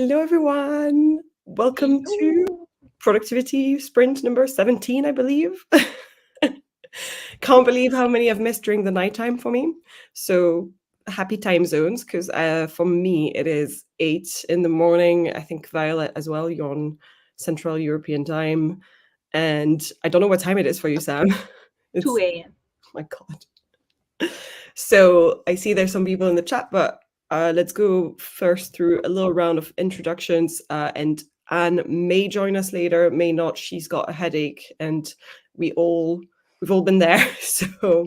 Hello, everyone. Welcome to Productivity Sprint number 17, I believe. Can't believe how many I've missed during the nighttime for me. So happy time zones, because for me, it is 8 in the morning. I think Violet as well, you're on Central European time. And I don't know what time it is for you, Sam. 2 a.m. Oh my God. So I see there's some people in the chat, but let's go first through a little round of introductions. And Anne may join us later, may not. She's got a headache, and we've all been there. So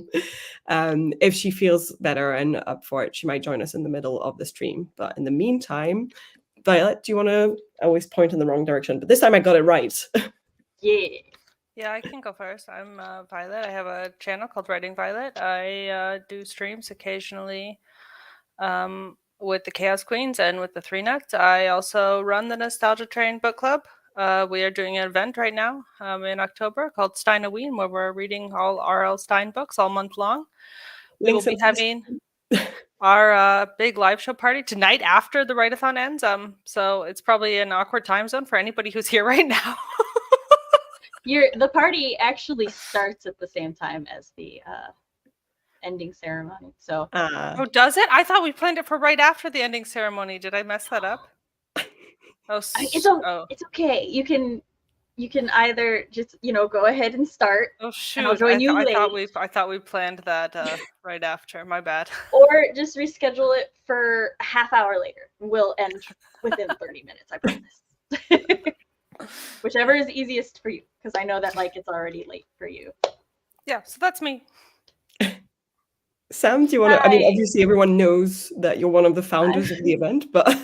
if she feels better and up for it, she might join us in the middle of the stream. But in the meantime, Violet, do you want to always point in the wrong direction? But this time I got it right. Yeah, I can go first. I'm Violet. I have a channel called Writing Violet. I do streams occasionally with the Chaos Queens and with the Three Nuts. I also run the Nostalgia Train Book Club. We are doing an event right now in October called Steinoween, where we're reading all R.L. Stein books all month long. We will be having our big live show party tonight after the write-a-thon ends. So it's probably an awkward time zone for anybody who's here right now. The party actually starts at the same time as the ending ceremony. So oh, does it? I thought we planned it for right after the ending ceremony. Did I mess that up? Oh, it's okay. You can either just go ahead and start. Oh shoot! And I'll join you late. I thought we planned that right after. My bad. Or just reschedule it for a half hour later. We'll end within 30 minutes. I promise. Whichever is easiest for you, because I know that it's already late for you. Yeah, so that's me. Sam, do you want to? I mean, obviously everyone knows that you're one of the founders of the event, but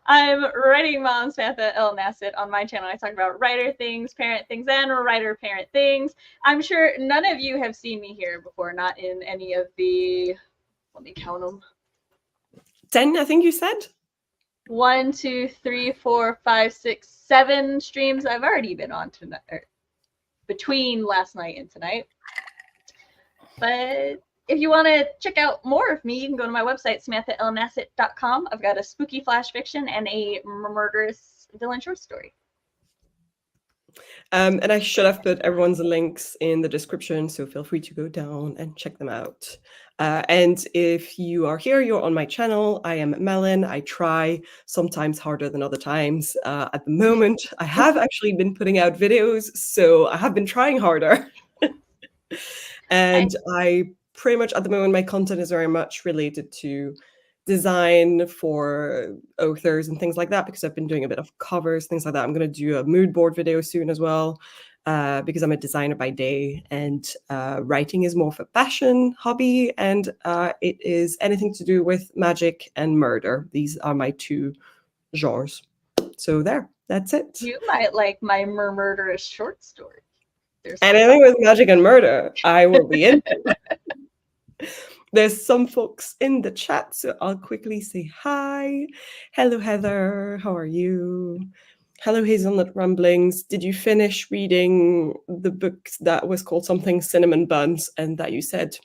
I'm writing Malin Samantha L. Nasset on my channel. I talk about writer things, parent things, and writer-parent things. I'm sure none of you have seen me here before, not in any of the, let me count them. 10, I think you said? 1, 2, 3, 4, 5, 6, 7 streams I've already been on tonight, between last night and tonight. But if you want to check out more of me, you can go to my website, SamanthaLNasset.com. I've got a spooky flash fiction and a murderous villain short story. And I should have put everyone's links in the description, so feel free to go down and check them out. And if you are here, you're on my channel. I am Malin. I try, sometimes harder than other times. At the moment, I have actually been putting out videos, so I have been trying harder. And I pretty much, at the moment, my content is very much related to design for authors and things like that, because I've been doing a bit of covers, things like that. I'm going to do a mood board video soon as well, because I'm a designer by day, and writing is more of a passion hobby, and it is anything to do with magic and murder. These are my two genres. So that's it. You might like my murderous short story. Anything with magic and murder, I will be into. There's some folks in the chat, so I'll quickly say hi. Hello, Heather. How are you? Hello, Hazelnut Rumblings. Did you finish reading the book that was called something Cinnamon Buns and that you said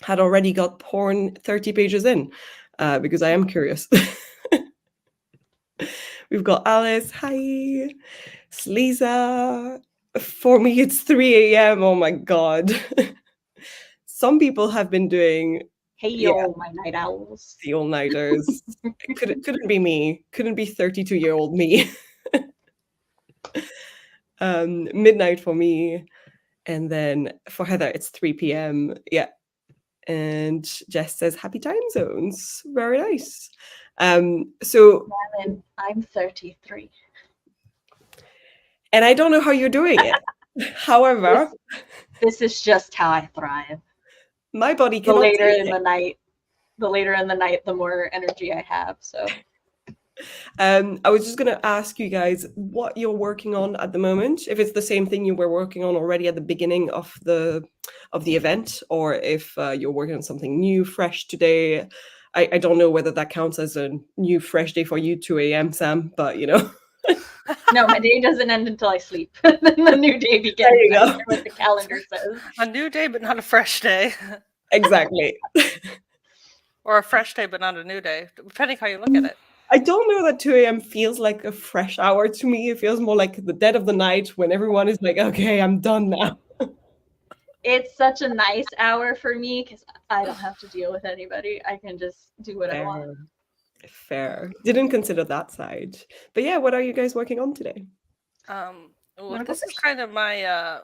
had already got porn 30 pages in? Because I am curious. We've got Alice. Hi. Sleeza. For me, it's 3 a.m. Oh, my God. Some people have been doing my night owls. The all-nighters. couldn't be me. Couldn't be 32-year-old me. Midnight for me. And then for Heather, it's 3 p.m. Yeah. And Jess says, happy time zones. Very nice. So Malin, I'm 33. And I don't know how you're doing it. However, this is just how I thrive. My body the later in the night, the more energy I have. So I was just going to ask you guys what you're working on at the moment, if it's the same thing you were working on already at the beginning of the event, or if you're working on something new, fresh today. I don't know whether that counts as a new, fresh day for you, 2 a.m., Sam, but No, my day doesn't end until I sleep. Then the new day begins. There you go. What the calendar says. A new day, but not a fresh day. Exactly. Or a fresh day, but not a new day, depending how you look at it. I don't know that 2 a.m. feels like a fresh hour to me. It feels more like the dead of the night when everyone is like, okay, I'm done now. It's such a nice hour for me because I don't have to deal with anybody. I can just do what I want. Fair. Didn't consider that side. But yeah, what are you guys working on today? Well, this is kind of my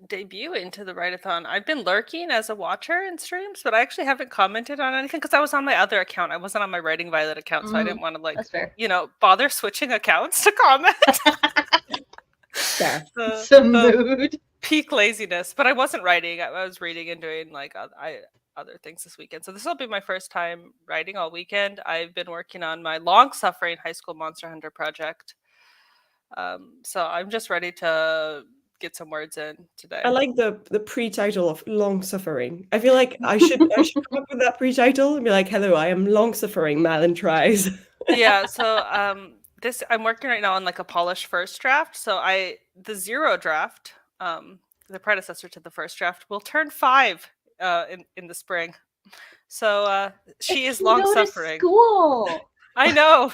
debut into the write-a-thon. I've been lurking as a watcher in streams, but I actually haven't commented on anything because I was on my other account. I wasn't on my Writing Violet account, so I didn't want to That's fair. bother switching accounts to comment. Fair. Some mood. Peak laziness, but I wasn't writing. I was reading and doing other things this weekend. So this will be my first time writing all weekend. I've been working on my long-suffering High School Monster Hunter project. So I'm just ready to get some words in today. I like the pre-title of long suffering. I feel like I should come up with that pre-title and be like, hello, I am long suffering, Malin tries. Yeah, so I'm working right now on like a polished first draft. So the 0 draft, the predecessor to the first draft, will turn 5 in the spring. So she is long suffering. School. I know.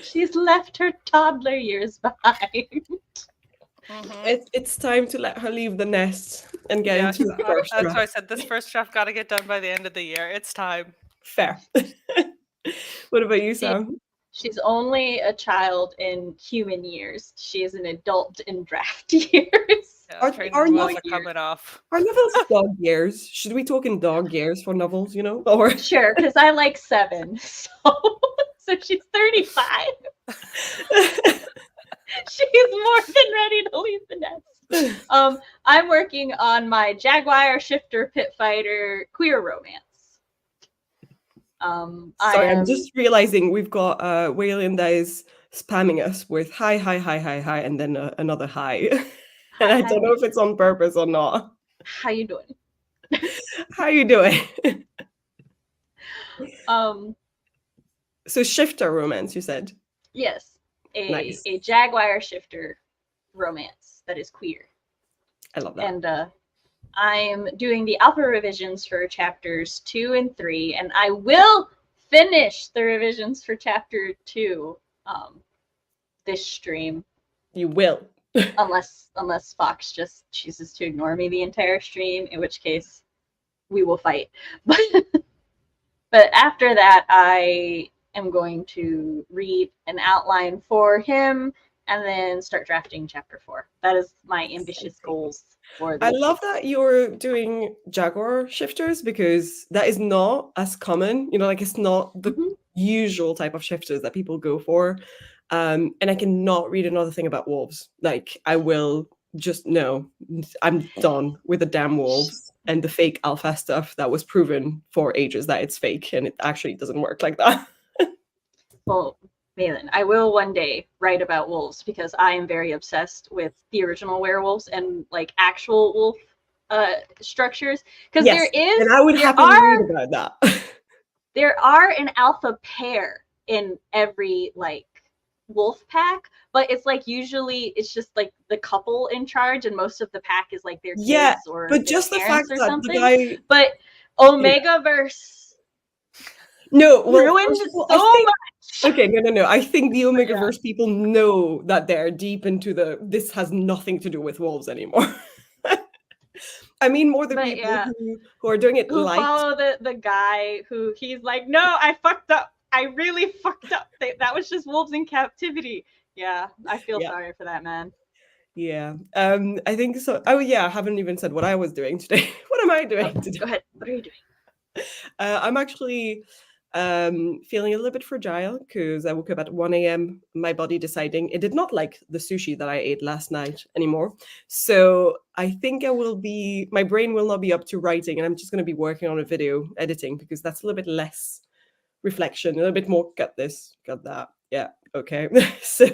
She's left her toddler years behind. It's time to let her leave the nest and get into the first draft. That's why I said this first draft got to get done by the end of the year. It's time. Fair. What about you, Sam? She's only a child in human years. She is an adult in draft years. Yeah, our novels are coming off. Are novels dog years? Should we talk in dog years for novels, Or sure, because I like 7. So she's 35. She's more than ready to leave the nest. I'm working on my Jaguar Shifter Pit Fighter queer romance. Sorry, I'm just realizing we've got Wayland that is spamming us with hi, and then another hi. And I don't know if it's on purpose or not. How you doing? How you doing? So shifter romance, you said? Yes. A Jaguar Shifter romance that is queer. I love that. And I'm doing the alpha revisions for chapters 2 and 3, and I will finish the revisions for chapter 2 this stream. You will. unless Fox just chooses to ignore me the entire stream, in which case we will fight. But after that, I am going to read an outline for him and then start drafting chapter 4. That is my ambitious goals for this. I love that you're doing Jaguar shifters because that is not as common. It's not the usual type of shifters that people go for. And I cannot read another thing about wolves. I will just no. I'm done with the damn wolves and the fake alpha stuff that was proven for ages that it's fake and it actually doesn't work like that. Well, Malin, I will one day write about wolves because I am very obsessed with the original werewolves and actual wolf structures. Because yes, and I would happily read about that. There are an alpha pair in every wolf pack, but it's usually it's just the couple in charge, and most of the pack is their kids or but just the fact or that something. the guy, but Omegaverse ruined so much. Okay, no. I think the Omegaverse people know that they're deep into this has nothing to do with wolves anymore. I mean, more the people who are doing it who follow the guy who he's like, no, I fucked up. I really fucked up. That was just wolves in captivity. Yeah, I feel sorry for that man. Yeah, I think so. Oh yeah, I haven't even said what I was doing today. What am I doing today? Go ahead. What are you doing? I'm actually feeling a little bit fragile because I woke up at 1 a.m. My body deciding it did not like the sushi that I ate last night anymore. So I think my brain will not be up to writing, and I'm just going to be working on a video editing because that's a little bit less reflection, a little bit more got this, got that. Yeah, okay. So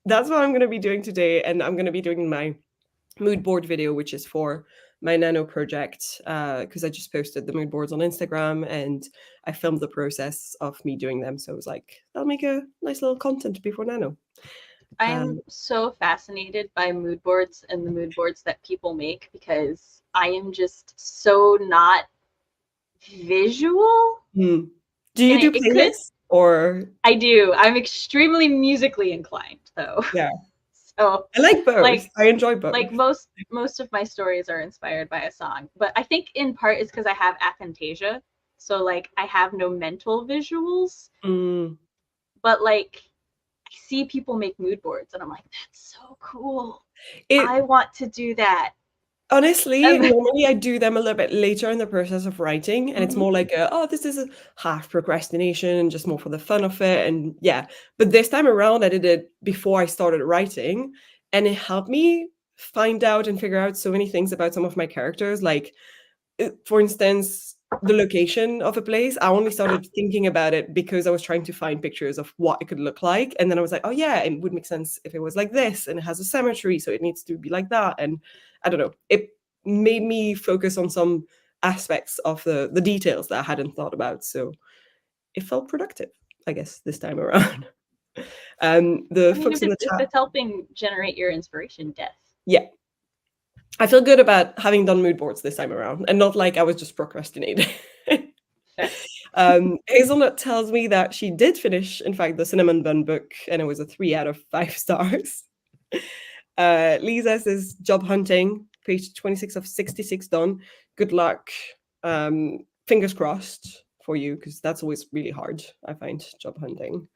that's what I'm going to be doing today, and I'm going to be doing my mood board video, which is for my nano project, because I just posted the mood boards on Instagram and I filmed the process of me doing them. So I was like, that'll make a nice little content before nano. I'm so fascinated by mood boards and the mood boards that people make because I am just so not visual. Do you And do it could- playlists or? I do. I'm extremely musically inclined, though. Yeah. So I like both. like- I enjoy both. like most of my stories are inspired by a song, but I think in part it's because I have aphantasia, so like I have no mental visuals, Mm. but like I see people make mood boards and I'm like, that's so cool. It I want to do that. honestly, Um, normally I do them a little bit later in the process of writing, and it's Mhm. more like this is a half procrastination, just more for the fun of it, and yeah. But this time around, I did it before I started writing, and it helped me find out and figure out so many things about some of my characters. Like, for instance, the location of a place. I only started thinking about it because I was trying to find pictures of what it could look like, and then I was like, oh yeah, it would make sense if it was like this, and it has a cemetery, so it needs to be like that, and I don't know. It made me focus on some aspects of the details that I hadn't thought about. So it felt productive, I guess, this time around. The I mean, folks if in the it's, if chat, it's helping generate your inspiration, death. yeah. I feel good about having done mood boards this time around, and not like I was just procrastinating. Hazelnut tells me that she did finish, in fact, the Cinnamon Bun book, and it was a 3 out of 5 stars. Lisa says, job hunting, page 26 of 66 done. Good luck. Fingers crossed for you, because that's always really hard, I find, job hunting.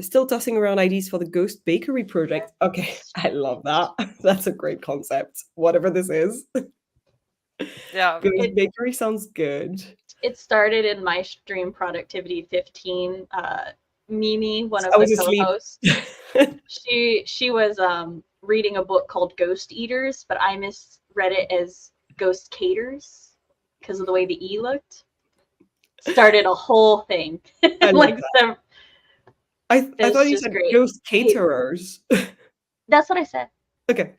Still tossing around ideas for the Ghost Bakery project. Okay, I love that. That's a great concept, whatever this is. Yeah. Ghost Bakery sounds good. It started in my stream Productivity 15. Mimi, one of I was the asleep. co-hosts, she was reading a book called Ghost Eaters, but I misread it as Ghost Caters because of the way the E looked. Started a whole thing. I like that. I thought you said great. Ghost Caterers. That's what I said. Okay.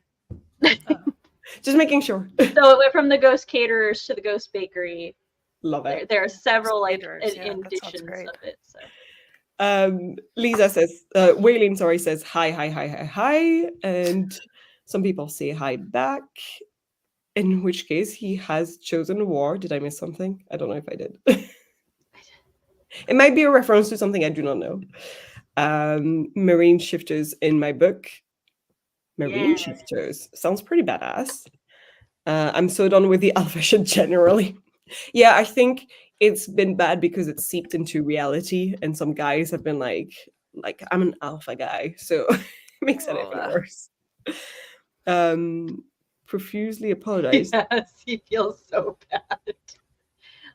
Just making sure. So it went from the Ghost Caterers to the Ghost Bakery. Love it. There are several like editions of it. So. Lisa says, Wailing, sorry, says hi, and some people say hi back. In which case, he has chosen war. Did I miss something? I don't know if I did. It might be a reference to something I do not know. Marine shifters in my book. Marine shifters sounds pretty badass. I'm so done with the alpha shit generally. Yeah, I think it's been bad because it's seeped into reality, and some guys have been like I'm an alpha guy, so it makes it even worse. Profusely apologize. Yes, he feels so bad.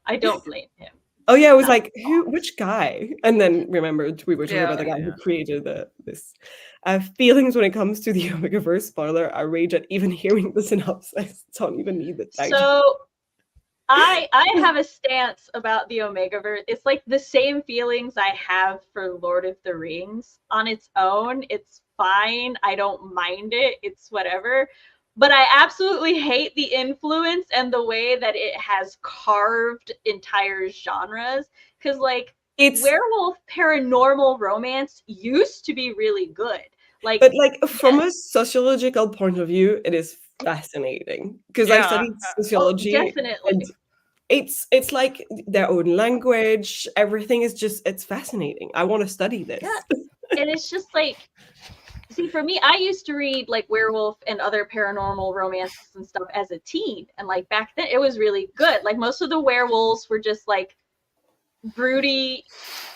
I don't blame him. Oh yeah, I was like, which guy? And then remembered we were talking about the guy who created this. Feelings when it comes to the Omegaverse spoiler, I rage at even hearing the synopsis. Don't even need the title. So I have a stance about the Omegaverse. It's like the same feelings I have for Lord of the Rings. On its own, it's fine. I don't mind it. It's whatever. But I absolutely hate the influence and the way that it has carved entire genres. Because like werewolf paranormal romance used to be really good. But from a sociological point of view, it is fascinating. Because I studied sociology. Oh, definitely. And it's like their own language. Everything is just, it's fascinating. I want to study this. Yeah. And it's just like, see, for me, I used to read like werewolf and other paranormal romances and stuff as a teen. And like back then it was really good. Like most of the werewolves were just like broody,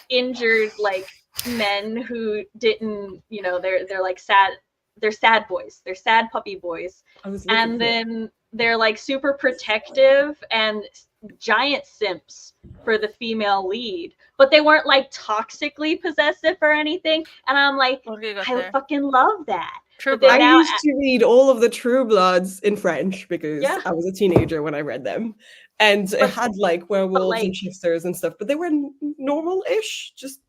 injured like men who didn't, they're like sad. They're sad boys. They're sad puppy boys. And then they're like super protective and giant simps for the female lead, but they weren't like toxically possessive or anything. And I'm like, I fucking love that. I used to read all of the True Bloods in French because I was a teenager when I read them, and it had like werewolves and shifters and stuff, but they were normal-ish, just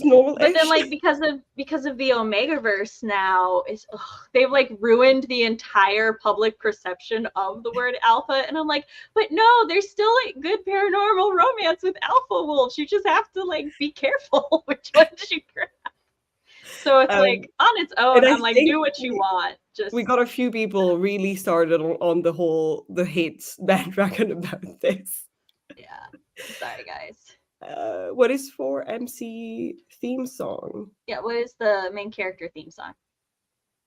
normal-ish. But then like because of the Omegaverse now, they've like ruined the entire public perception of the word alpha, and I'm like, but no, there's still like good paranormal romance with alpha wolves. You just have to like be careful which ones you grab. So it's like on its own, I'm like, do what you want. We got a few people really started on the hate bandwagon about this. Yeah, sorry guys. What is for MC theme song? Yeah, what is the main character theme song?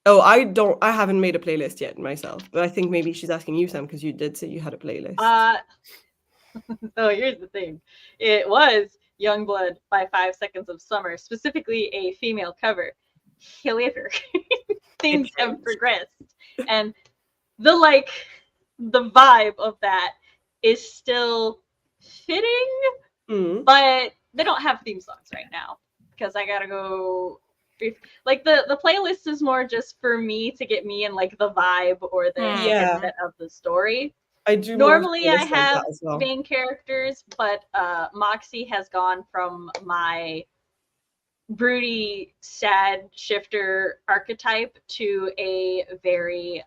Oh, I haven't made a playlist yet myself, but I think maybe she's asking you, Sam, because you did say you had a playlist. So here's the thing. It was Youngblood by 5 Seconds of Summer, specifically a female cover. However, things have progressed. And the vibe of that is still fitting, but they don't have theme songs right now because I gotta go. Like the playlist is more just for me to get me in like the vibe or the headset of the story. I do normally I like have as well. main characters, but Moxie has gone from my broody, sad shifter archetype to a very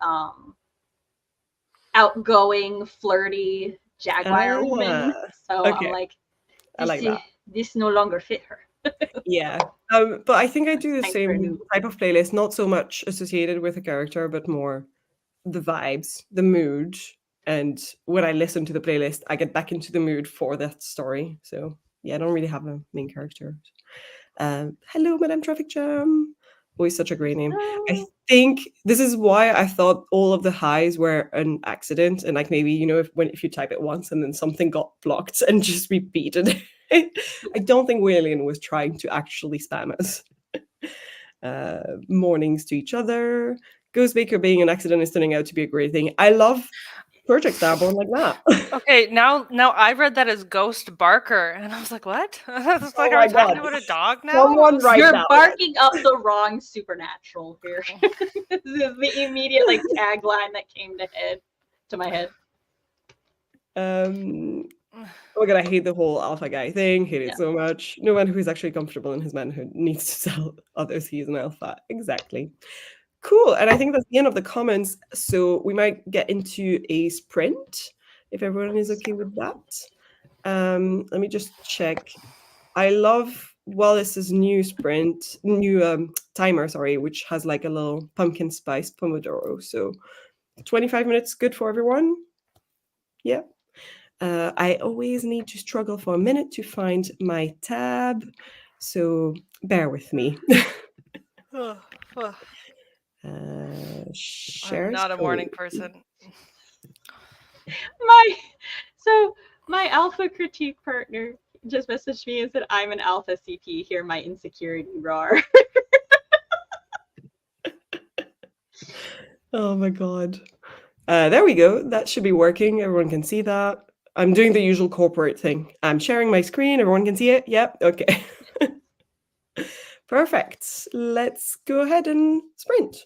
outgoing, flirty jaguar woman. So okay. I'm like, I like that. This no longer fit her. Yeah. But I think I do the same type of playlist, not so much associated with a character, but more the vibes, the mood. And when I listen to the playlist, I get back into the mood for that story. So yeah, I don't really have a main character. Hello, Madame Traffic Jam. Always such a great name. I think this is why I thought all of the highs were an accident, and like maybe if you type it once and then something got blocked and just repeated. I don't think Waylon was trying to actually spam us. Mornings to each other. Ghost Baker being an accident is turning out to be a great thing. I love projects that are born like that. Okay, now I read that as Ghost Barker, and I was like, what? It's like, are we talking about a dog now? You're barking up the wrong supernatural here. This is the immediate tagline that came to my head. Oh my god, I hate the whole alpha guy thing. Hate it so much. No one who's actually comfortable in his manhood needs to tell others he is an alpha. Exactly. Cool. And I think that's the end of the comments. So we might get into a sprint if everyone is okay with that. Let me just check. I love Wallace's new timer, which has like a little pumpkin spice pomodoro. So 25 minutes, good for everyone. Yeah. I always need to struggle for a minute to find my tab, so bear with me. I'm not a morning person. My alpha critique partner just messaged me and said, I'm an alpha CP, hear my insecurity roar. Oh my god. There we go. That should be working. Everyone can see that. I'm doing the usual corporate thing. I'm sharing my screen. Everyone can see it. Yep. Okay. Perfect. Let's go ahead and sprint.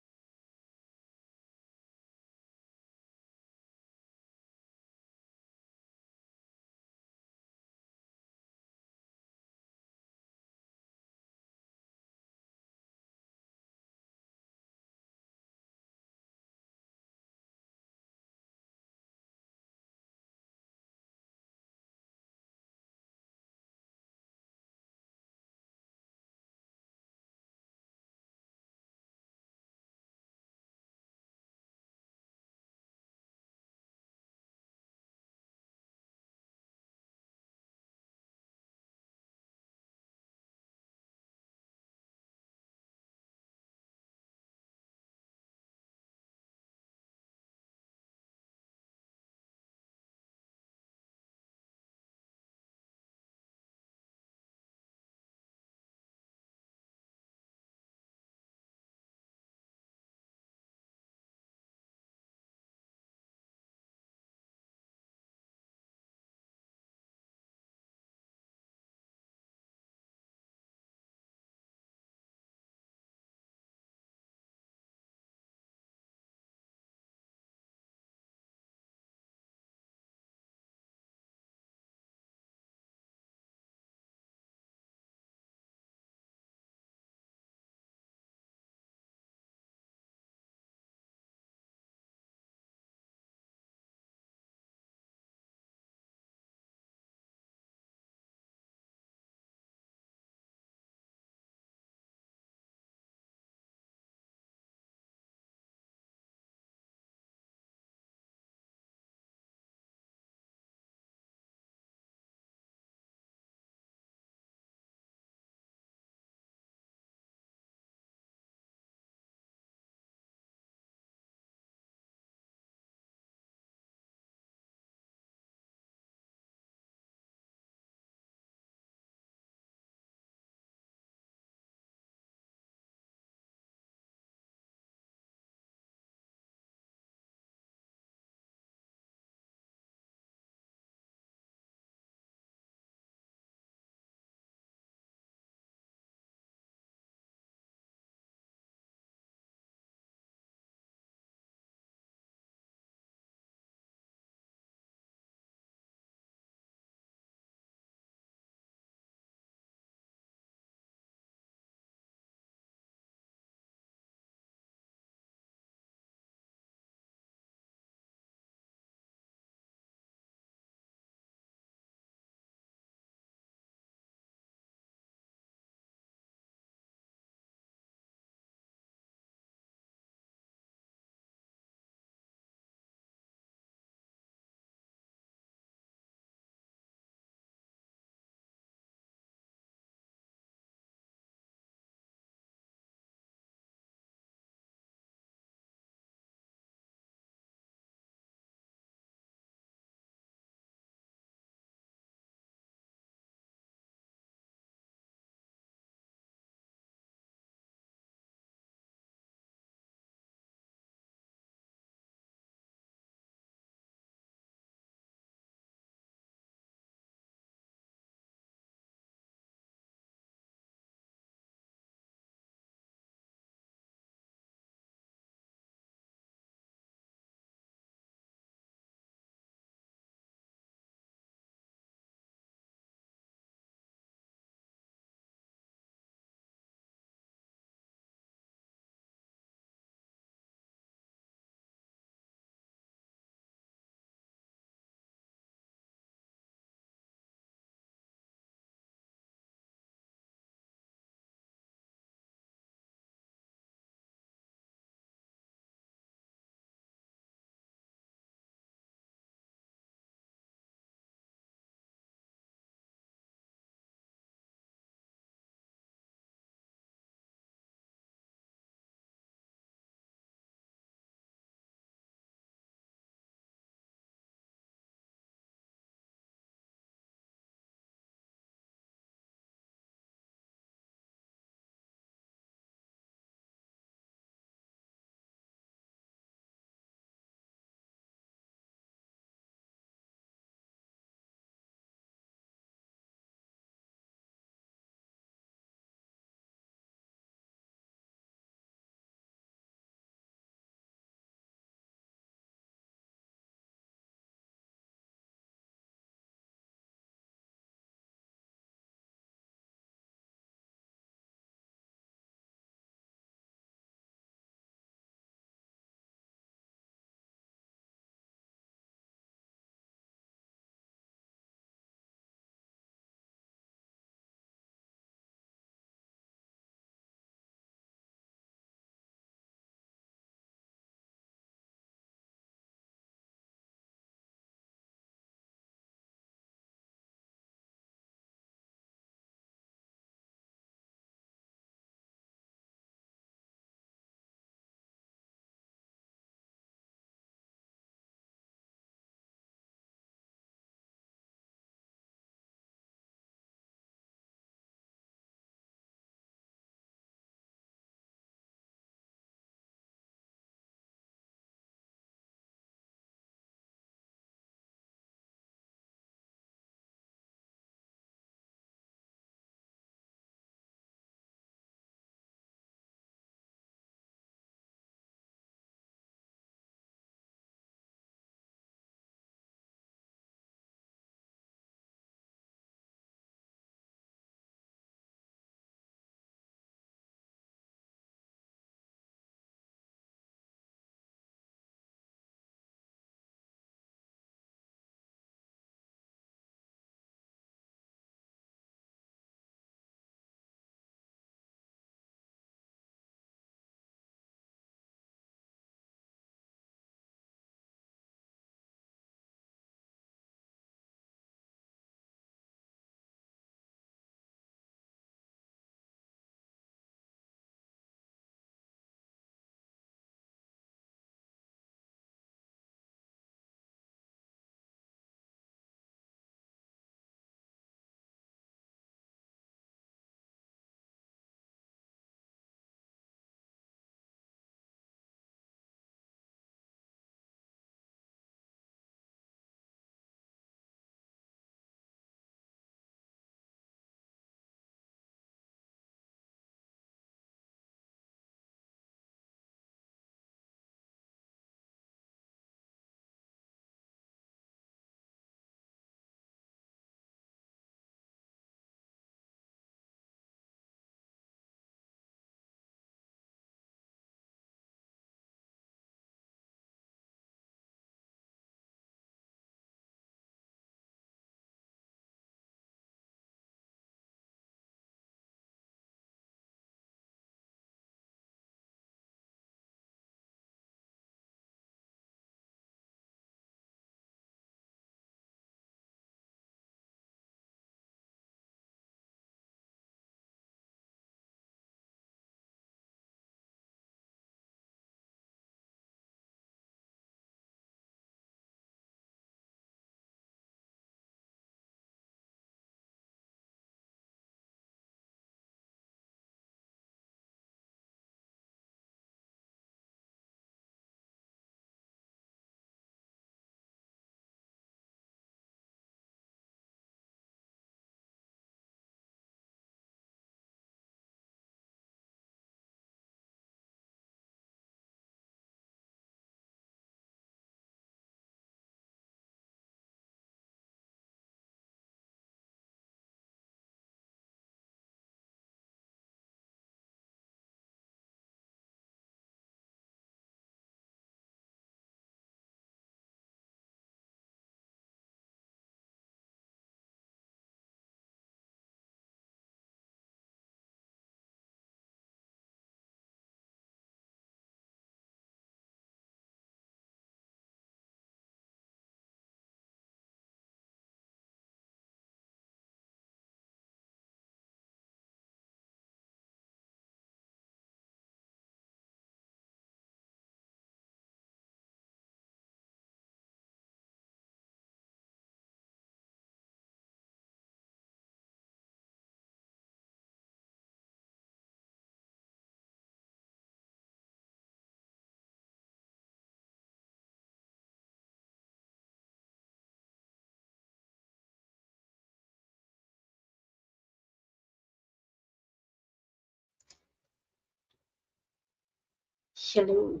Hello.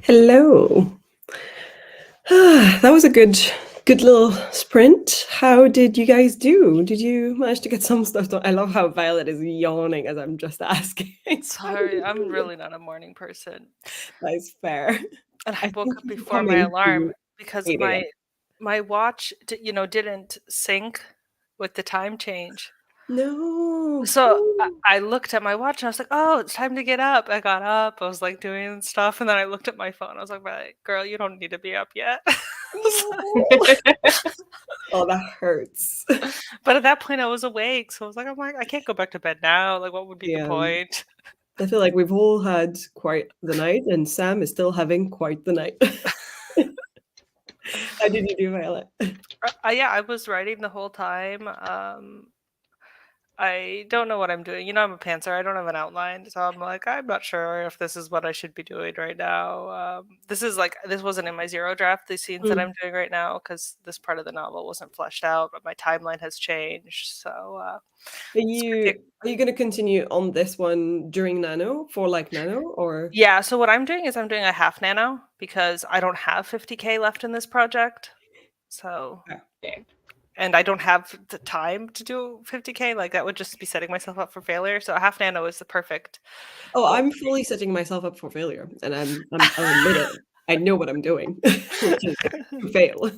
Hello. That was a good little sprint. How did you guys do? Did you manage to get some stuff done? I love how Violet is yawning as I'm just asking. Sorry, I'm really not a morning person. That is fair. And I woke think up you before my coming alarm to because 8 a.m. my watch, didn't sync with the time change. No. So I looked at my watch and I was like, "Oh, it's time to get up." I got up. I was like doing stuff, and then I looked at my phone. I was like, "Girl, you don't need to be up yet." No. Oh, that hurts. But at that point, I was awake, so I was like, I can't go back to bed now. Like, what would be the point?" I feel like we've all had quite the night, and Sam is still having quite the night. How did you do, Violet? Yeah, I was writing the whole time. I don't know what I'm doing. I'm a pantser. I don't have an outline, so I'm like, I'm not sure if this is what I should be doing right now. This wasn't in my zero draft. The scenes that I'm doing right now, because this part of the novel wasn't fleshed out, but my timeline has changed. So, Are you going to continue on this one during Nano Nano or? Yeah. So what I'm doing is I'm doing a half nano because I don't have 50K left in this project. So. Okay. And I don't have the time to do 50K. Like, that would just be setting myself up for failure. So a half nano is the perfect. Oh, I'm fully setting myself up for failure, and I'll admit it. I know what I'm doing, which is to fail.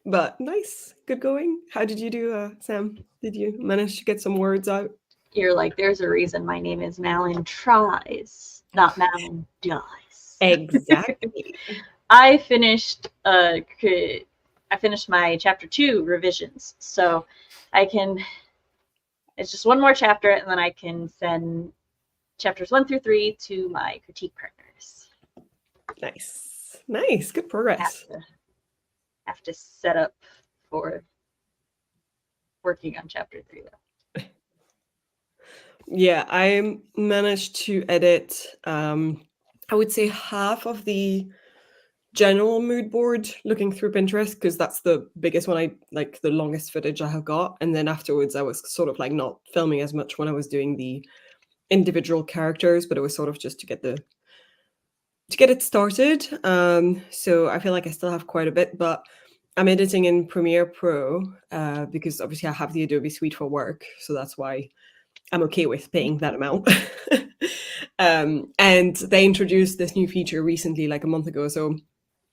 But nice, good going. How did you do, Sam? Did you manage to get some words out? You're like, there's a reason my name is Malin Tries, not Malin Dies. Exactly. I finished my chapter 2 revisions, so it's just one more chapter, and then I can send chapters 1 through 3 to my critique partners. Nice, good progress. Have to set up for working on chapter 3 though. Yeah, I managed to edit I would say half of the general mood board looking through Pinterest, because that's the biggest one, the longest footage I have got. And then afterwards I was sort of like not filming as much when I was doing the individual characters, but it was sort of just to get it started. So I feel like I still have quite a bit, but I'm editing in Premiere Pro because obviously I have the Adobe Suite for work, so that's why I'm okay with paying that amount. And they introduced this new feature recently, like a month ago, so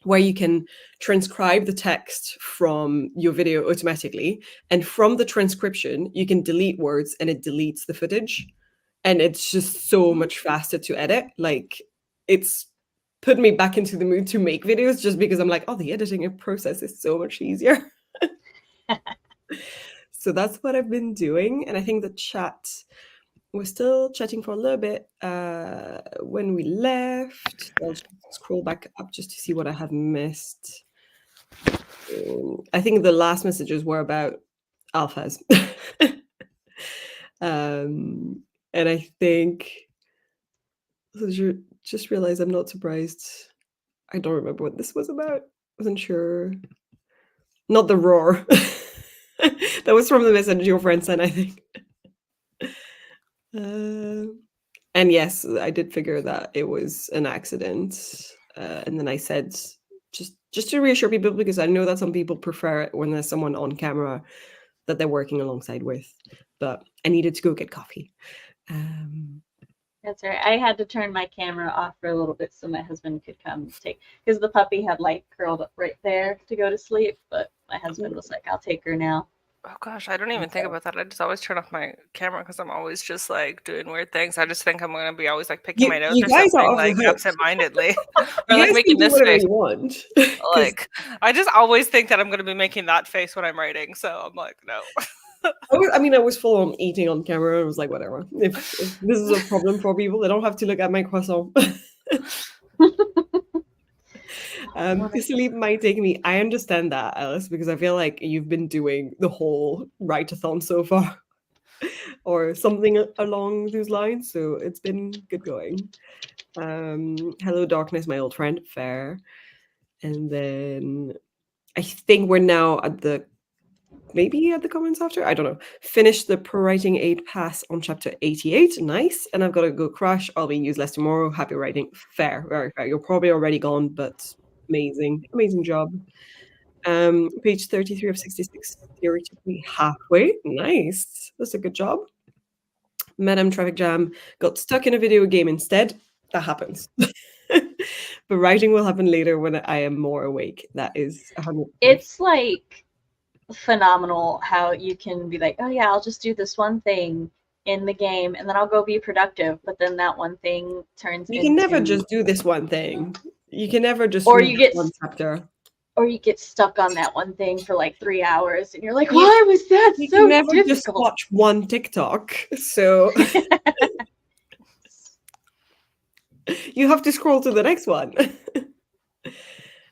where you can transcribe the text from your video automatically, and from the transcription you can delete words and it deletes the footage, and it's just so much faster to edit. Like, it's put me back into the mood to make videos, just because I'm like, oh, the editing process is so much easier. So that's what I've been doing. And I think the chat, we're still chatting for a little bit when we left. I'll just scroll back up just to see what I have missed. I think the last messages were about alphas. And I think, just realized I'm not surprised. I don't remember what this was about. Wasn't sure. Not the roar. That was from the message your friend sent, I think. And yes, I did figure that it was an accident. And then I said, just to reassure people, because I know that some people prefer it when there's someone on camera that they're working alongside with. But I needed to go get coffee. That's right. I had to turn my camera off for a little bit so my husband could come take, because the puppy had like curled up right there to go to sleep, but my husband was like, I'll take her now. Oh gosh, I don't even think about that. I just always turn off my camera because I'm always just like doing weird things. I just think I'm gonna be always like picking my nose you or guys something, are off the like hook. absent-mindedly, or You like guys making can do this whatever face. you want. Like, I just always think that I'm gonna be making that face when I'm writing, so I'm like, no. I was full on eating on camera. I was like, whatever. If this is a problem for people, they don't have to look at my croissant. Sleep might take me. I understand that, Alice, because I feel like you've been doing the whole write-a-thon so far, or something along those lines. So it's been good going. Hello, darkness, my old friend. Fair. And then I think we're now at the maybe add the comments after. I don't know. Finish the pro writing aid pass on chapter 88. Nice. And I've got to go crash. I'll be useless tomorrow. Happy writing. Fair, very fair. You're probably already gone, but amazing, amazing job. Page 33 of 66. Theoretically halfway. Nice. That's a good job. Madam Traffic Jam got stuck in a video game instead. That happens. But writing will happen later when I am more awake. That is 100%. It's like phenomenal how you can be like, oh yeah, I'll just do this one thing in the game and then I'll go be productive. But then that one thing turns You can never just do this one thing. You can never just or read you get one chapter. Or you get stuck on that one thing for like 3 hours and you're like, why was that You so can never difficult? just watch one TikTok. So you have to scroll to the next one.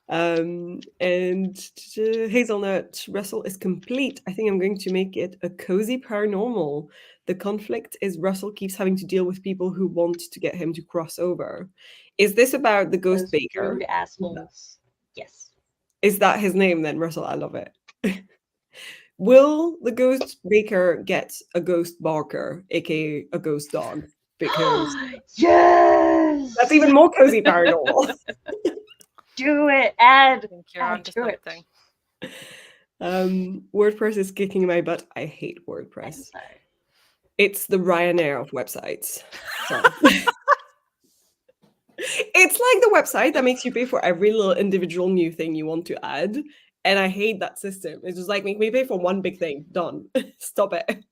And Hazelnut Russell is complete. I think I'm going to make it a cozy paranormal. The conflict is Russell keeps having to deal with people who want to get him to cross over. Is this about the ghost Those baker? rude assholes. Yes. Is that his name then, Russell? I love it. Will the ghost baker get a ghost barker, aka a ghost dog? Because yes, that's even more cozy paranormal. do it. I think you're add onto to it. something. WordPress is kicking my butt. I hate I'm WordPress. sorry. It's the Ryanair of websites. Sorry. It's like the website that makes you pay for every little individual new thing you want to add. And I hate that system. It's just like, make me pay for one big thing. Done. Stop it.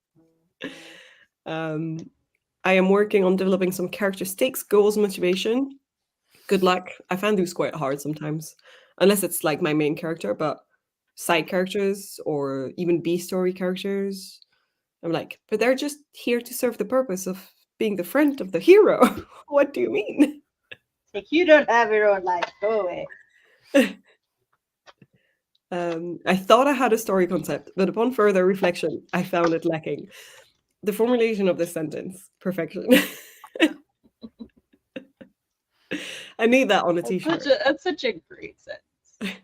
I am working on developing some character stakes, goals, motivation. Good luck. I find those quite hard sometimes. Unless it's like my main character, but side characters or even B-story characters, I'm like, but they're just here to serve the purpose of being the friend of the hero. What do you mean? Like, you don't have your own life. Go away. I thought I had a story concept, but upon further reflection, I found it lacking. The formulation of this sentence, perfection. I need that on a t-shirt. That's such a great sentence.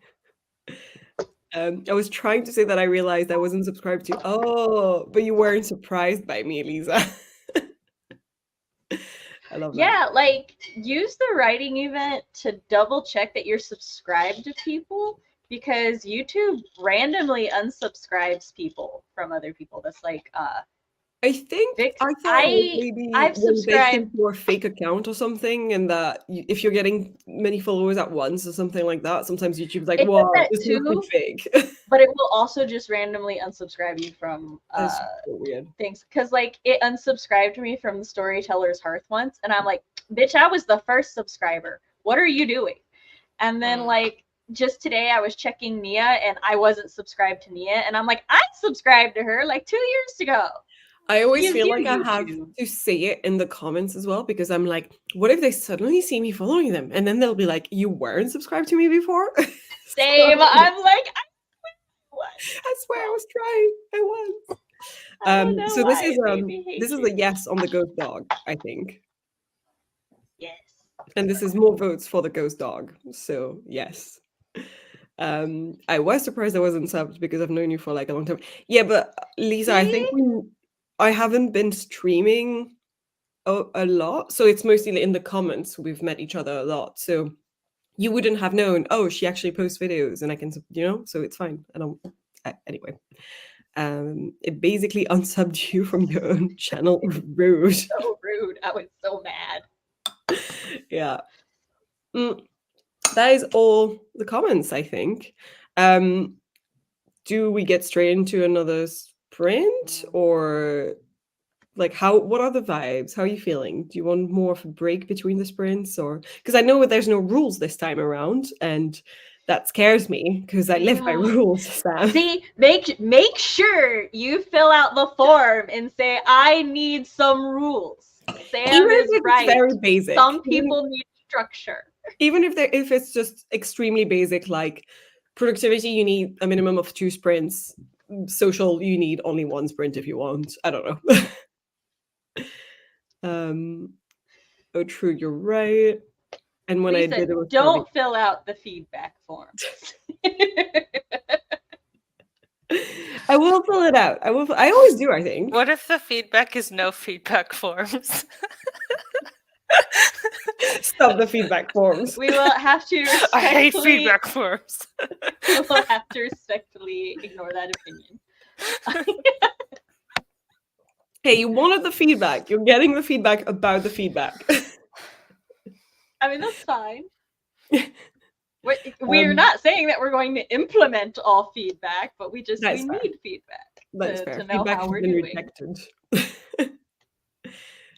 I was trying to say that I realized I wasn't subscribed to. Oh, but you weren't surprised by me, Lisa. I love that. Yeah, like use the writing event to double check that you're subscribed to people because YouTube randomly unsubscribes people from other people. That's like I think Vix, I thought maybe I've subscribed to a fake account or something, and that if you're getting many followers at once or something like that, sometimes YouTube's like, It does "Wow, that this too. must be fake." but it will also just randomly unsubscribe you from That's so weird. things because like it unsubscribed me from the Storytellers Hearth once, and I'm like, bitch, I was the first subscriber. What are you doing? And then like just today I was checking Nia and I wasn't subscribed to Nia, and I'm like, I subscribed to her like 2 years ago. I always Excuse feel you, like I have YouTube. to say it in the comments as well, because I'm like, what if they suddenly see me following them and then they'll be like, you weren't subscribed to me before? Same. I'm like, I swear I was trying. I was. I don't know So why it made me hate this is you. a yes on the ghost dog, I think. Yes. And this is more votes for the ghost dog. So yes. I was surprised I wasn't subbed because I've known you for like a long time. Yeah, but Lisa, I think I haven't been streaming a lot. So it's mostly in the comments we've met each other a lot. So you wouldn't have known, oh, she actually posts videos and I can, so it's fine. I don't, anyway. It basically unsubbed you from your own channel. Rude. So rude. I was so mad. Yeah. That is all the comments, I think. Do we get straight into another sprint, or like what are the vibes? How are you feeling? Do you want more of a break between the sprints, or because I know there's no rules this time around, and that scares me because I live by rules, Sam. See, make sure you fill out the form and say, I need some rules. Sam is right. Very basic. Some people need structure. Even if it's just extremely basic, like productivity, you need a minimum of 2 sprints. Social, you need only 1 sprint if you want. I don't know. Oh, true, you're right. And when Lisa, I did it, don't fill out the feedback form. I will fill it out. I will. I always do, I think. What if the feedback is no feedback forms? Stop the feedback forms. We will have to I hate respectfully. feedback forms. We will have to respectfully ignore that opinion. Hey, you wanted the feedback. You're getting the feedback about the feedback. I mean, that's fine. We're Um, not saying that we're going to implement all feedback, but we That's fair. need feedback That's fair. to know Feedback how has we're been doing. rejected.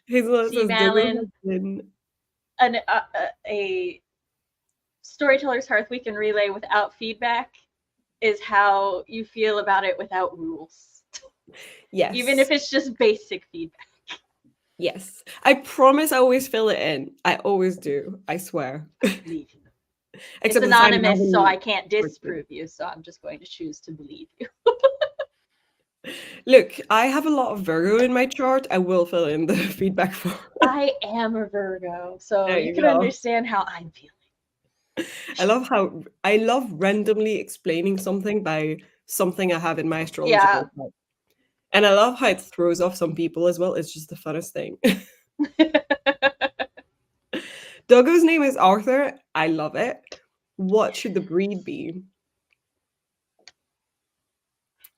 Hazelnut See, says Dogo Malin, has been. a Storytellers Hearth Weekend Relay without feedback is how you feel about it without rules. Yes. Even if it's just basic feedback. Yes. I promise I always fill it in. I always do. I swear. Believe you. It's Except the time anonymous, so I having- can't disprove you, so I'm just going to choose to believe you. Look, I have a lot of Virgo in my chart. I will fill in the feedback form. I am a Virgo, so There you you can go. understand how I'm feeling. I love randomly explaining something by something I have in my astrology. Yeah. profile. And I love how it throws off some people as well. It's just the funnest thing. Doggo's name is Arthur. I love it. What should the breed be?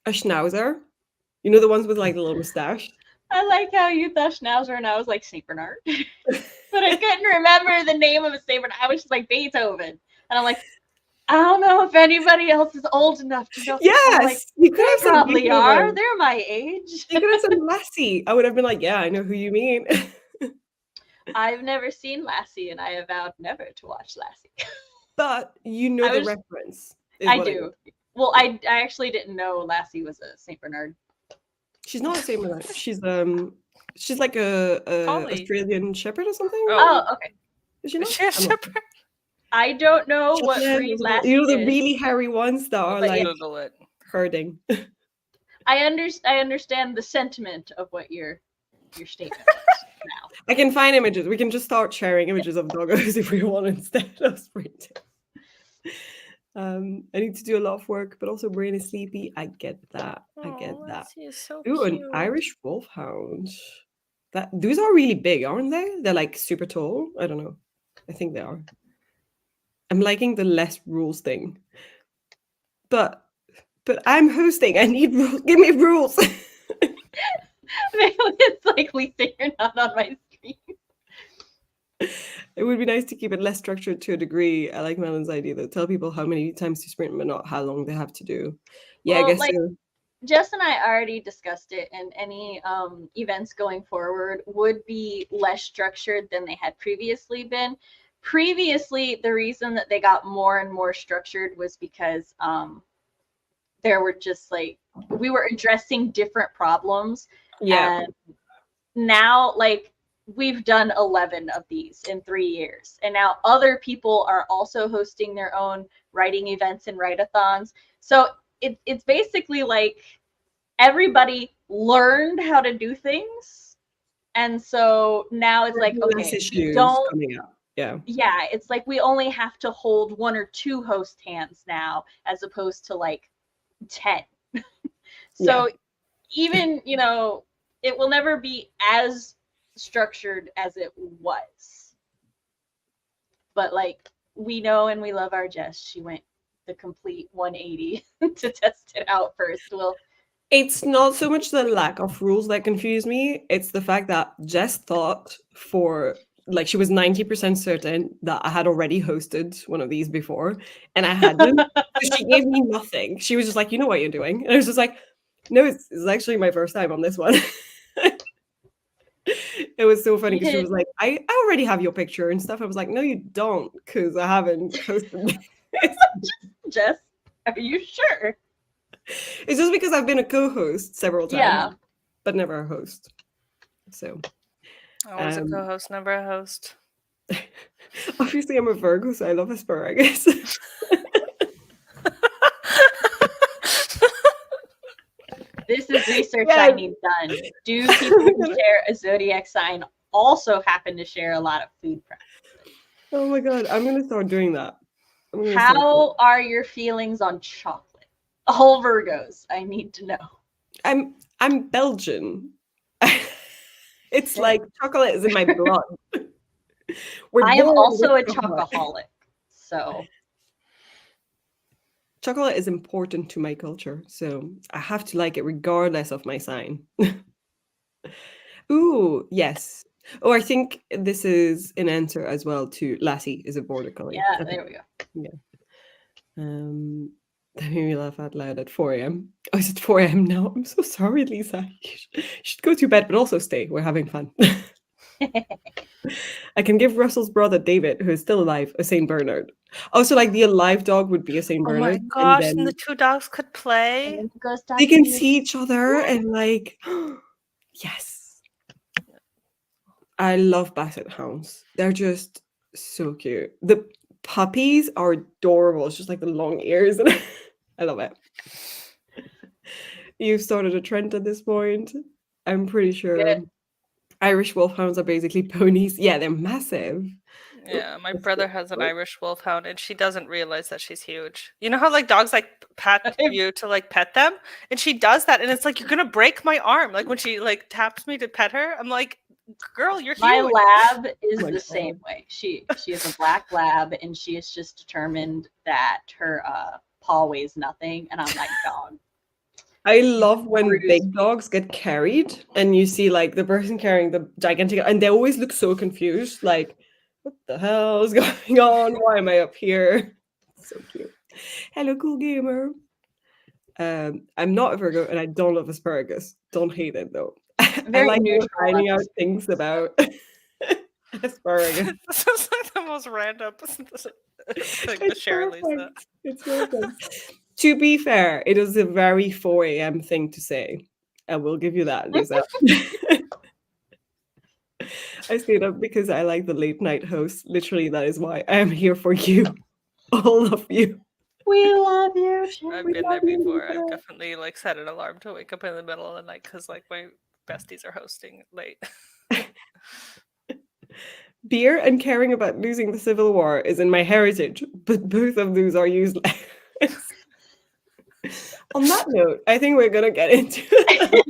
A Schnauzer? You know the ones with like the little mustache? I like how you thought Schnauzer and I was like Saint Bernard. But I couldn't remember the name of a Saint Bernard. I was just like Beethoven. And I'm like, I don't know if anybody else is old enough to know. Yes! I'm like, You could they have said probably Beethoven. are. They're my age. You could have said Lassie. I would have been like, yeah, I know who you mean. I've never seen Lassie, and I have vowed never to watch Lassie. But you know I the was- reference. I do. Well, I actually didn't know Lassie was a Saint Bernard. She's not the same as that. She's like a Collie. Australian Shepherd or something. Oh, okay. Is she not? Is she a I'm not shepherd? I don't know what Shetland breed or something. Lassie You know the is. really hairy ones that are But like yeah. Google it. herding. I understand the sentiment of what your statement is now. I can find images. We can just start sharing images of doggos if we want instead of sprinting. I need to do a lot of work, but also brain is sleepy. I get that. I get that. Lassie is so Ooh, cute. an Irish wolfhound. Those are really big, aren't they? They're like super tall. I don't know. I think they are. I'm liking the less rules thing. But I'm hosting. I need rules. Give me rules. It's like Lisa, you're not on my screen. It would be nice to keep it less structured to a degree. I like Malin's idea though. Tell people how many times to sprint, but not how long they have to do. Yeah, Well, I guess like, so. Jess and I already discussed it, and any events going forward would be less structured than they had previously been. Previously, the reason that they got more and more structured was because there were just like, we were addressing different problems. Yeah. And now, like, we've done 11 of these in 3 years. And now other people are also hosting their own writing events and write-a-thons. So it's basically like everybody learned how to do things. And so now it's like, Less okay, issues don't coming up. Yeah. yeah, it's like we only have to hold 1 or 2 host hands now as opposed to like 10. So even, you know, it will never be as structured as it was. But like, we know and we love our Jess. She went the complete 180 to test it out first. Well, It's not so much the lack of rules that confuse me. It's the fact that Jess thought she was 90% certain that I had already hosted one of these before and I hadn't. So she gave me nothing. She was just like, you know what you're doing. And I was just like, no, it's actually my first time on this one. It was so funny because she was like, I already have your picture and stuff. I was like, no, you don't, because I haven't hosted this. Jess, are you sure? It's just because I've been a co-host several times, Yeah. but never a host. So I was a co-host, never a host. obviously I'm a Virgo, so I love asparagus. This is research Yeah. I need done. Do people who share a zodiac sign also happen to share a lot of food preferences? Oh my god, I'm gonna start doing that. How are your feelings on chocolate? All Virgos. I need to know. I'm Belgian. It's Okay. like chocolate is in my blood. I am born also a with chocolate. chocoholic. So Chocolate is important to my culture, so I have to like it regardless of my sign. Ooh, yes. Oh, I think this is an answer as well to Lassie is a border collie. yeah, Okay. there we go. That made me laugh out loud at 4 a.m. Oh, is it 4 a.m. now? I'm so sorry, Lisa. You should go to bed, but also stay. We're having fun. I can give Russell's brother David, who is still alive, a Saint Bernard. Also, like the alive dog would be a Saint Oh Bernard, my gosh! and And the then two dogs could play. And ghost dog they can too. see each other and like, yes. I love Basset hounds. They're just so cute. The puppies are adorable. It's just like the long ears, and I love it. You've started a trend at this point. I'm pretty sure Good. Irish wolfhounds are basically ponies. Yeah, they're massive. Yeah, my That's brother good. has an Irish wolfhound, and she doesn't realize that she's huge. You know how like dogs like pat you to like pet them, and she does that, and it's like you're gonna break my arm. Like when she like taps me to pet her, I'm like, girl, you're My huge. lab is Oh my the God. same way. She is a black lab, and she is just determined that her paw weighs nothing. And I'm like, dog. I love when Bruce. big dogs get carried and you see like the person carrying the gigantic, and they always look so confused. Like, what the hell is going on? Why am I up here? So cute. Hello, cool gamer. I'm not a Virgo and I don't love asparagus. Don't hate it though. I Very like neutral finding on out things about asparagus. This is like the most random thing to It's share, Lisa. perfect. It's perfect. To be fair, it is a very 4 a.m. thing to say. I will give you that, Lisa. I say that because I like the late night host. Literally, that is why I am here for you. All of you. We love you. I've We been love there you, before. I've Lisa. definitely like set an alarm to wake up in the middle of the night because like my besties are hosting late. Beer and caring about losing the Civil War is in my heritage, but both of those are useless. On that note, I think we're gonna get into it.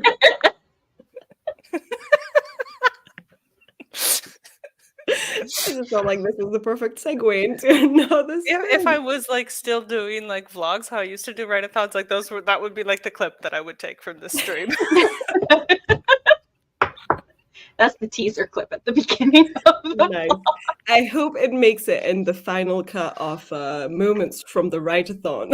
I just felt like this is the perfect segue into another If I stream. was like still doing like vlogs how I used to do write-a-thons, like that would be like the clip that I would take from this stream. That's the teaser clip at the beginning of the Nice. vlog. I hope it makes it in the final cut of moments from the write-a-thon.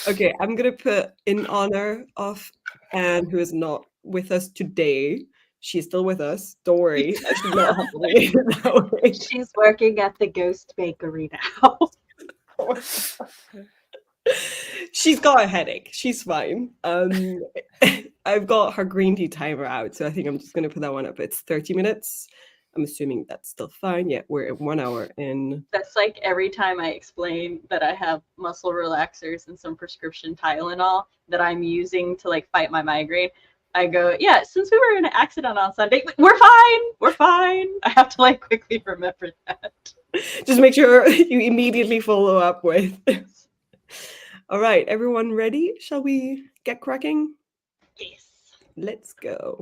Okay, I'm gonna put in honor of Anne, who is not with us today. She's still with us. Don't worry. I should not have to read it that way. She's working at the Ghost Bakery now. She's got a headache. She's fine. I've got her green tea timer out, so I think I'm just gonna put that one up. It's 30 minutes. I'm assuming that's still fine. Yeah, we're at 1 hour in. That's like every time I explain that I have muscle relaxers and some prescription Tylenol that I'm using to like fight my migraine. I go, yeah, since we were in an accident on Sunday, we're fine. We're fine. I have to like quickly remember that. Just make sure you immediately follow up with. All right, everyone ready? Shall we get cracking? Yes. Let's go.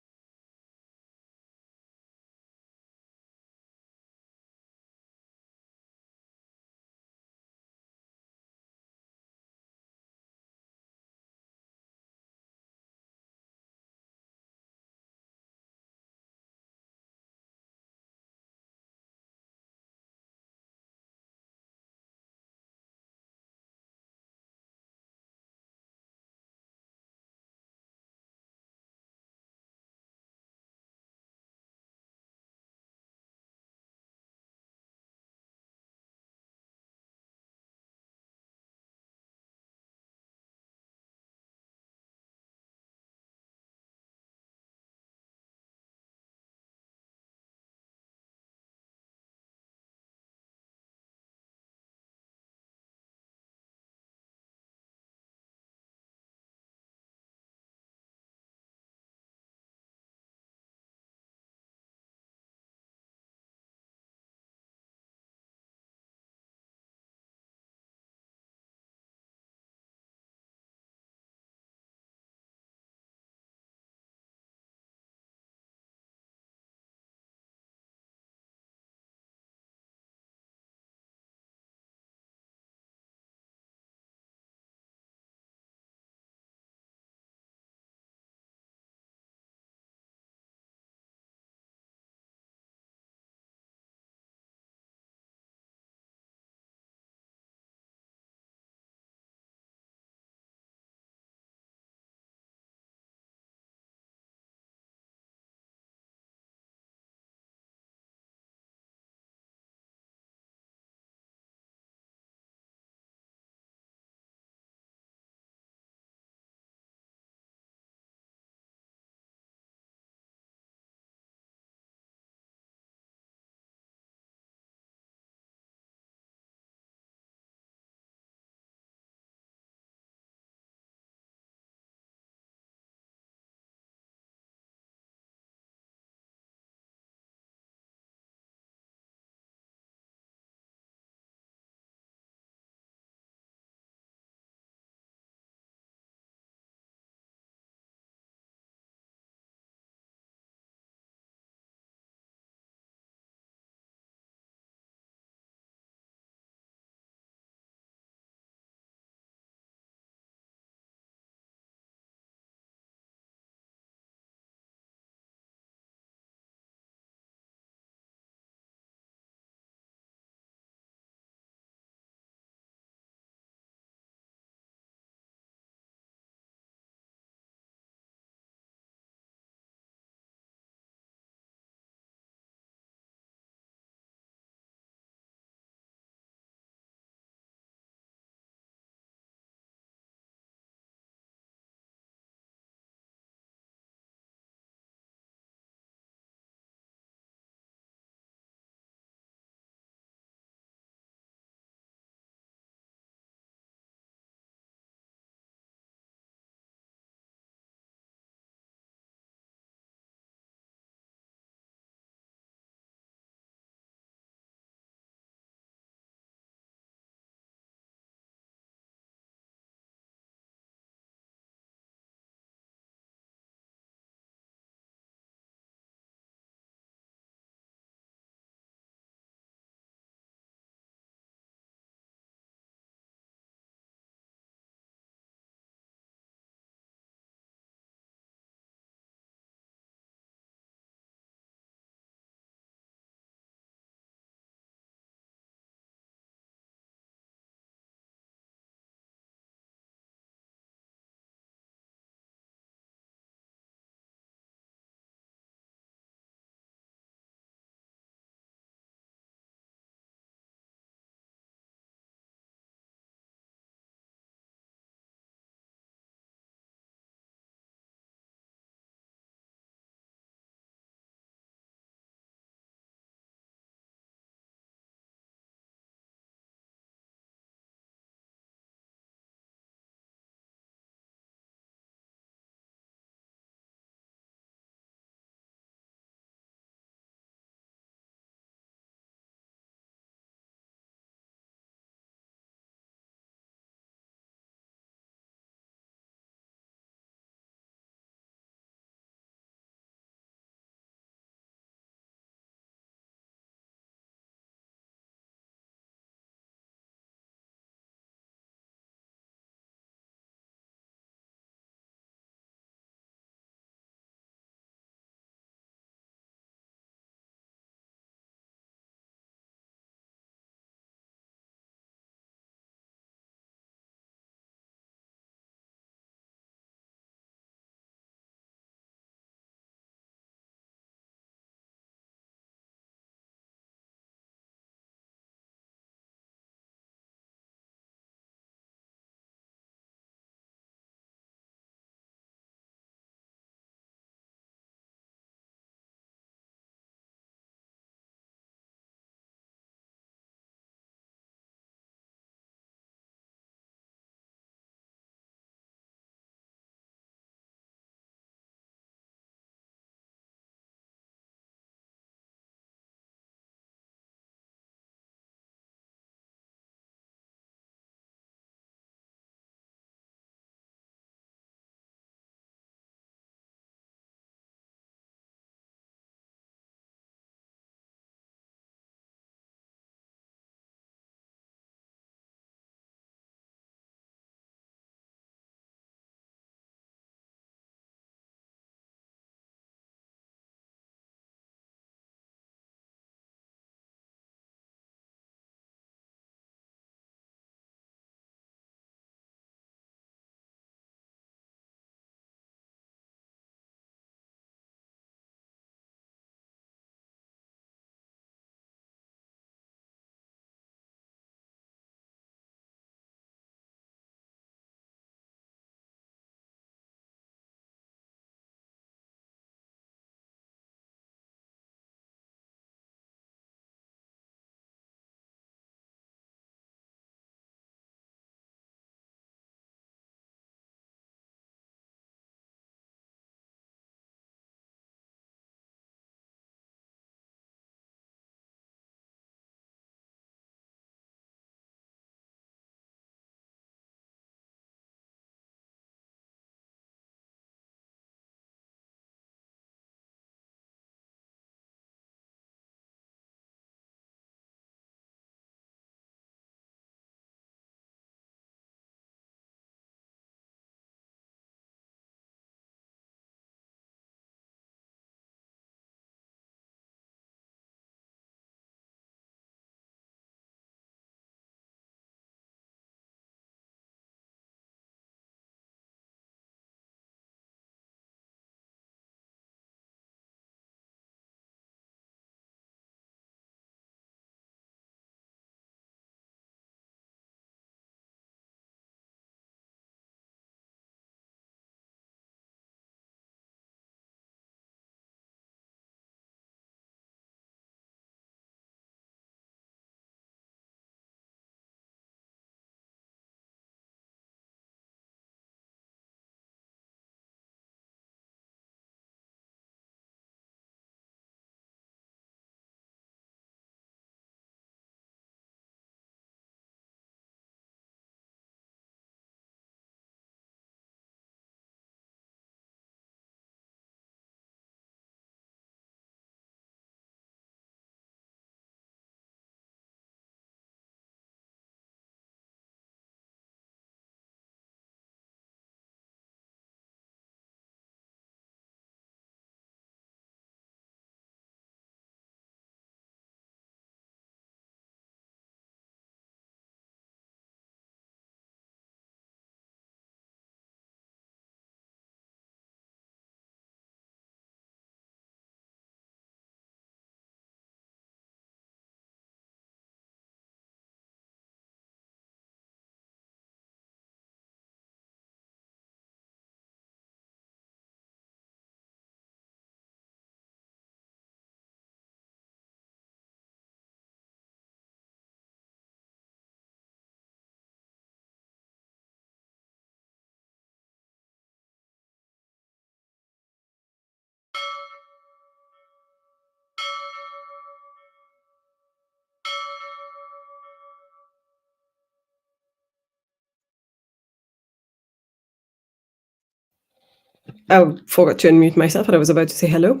Oh, forgot to unmute myself and I was about to say hello.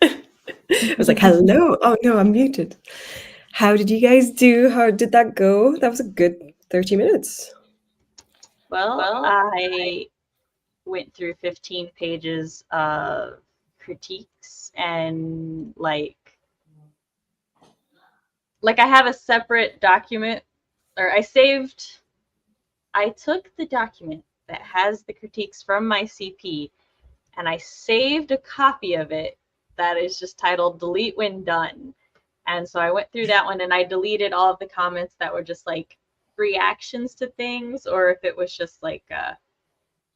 I was like, hello. Oh no, I'm muted. How did you guys do? How did that go? That was a good 30 minutes. Well, I went through 15 pages of critiques and like I have a separate document, or I took the document that has the critiques from my CP and I saved a copy of it that is just titled delete when done. And so I went through that one and I deleted all of the comments that were just like reactions to things, or if it was just like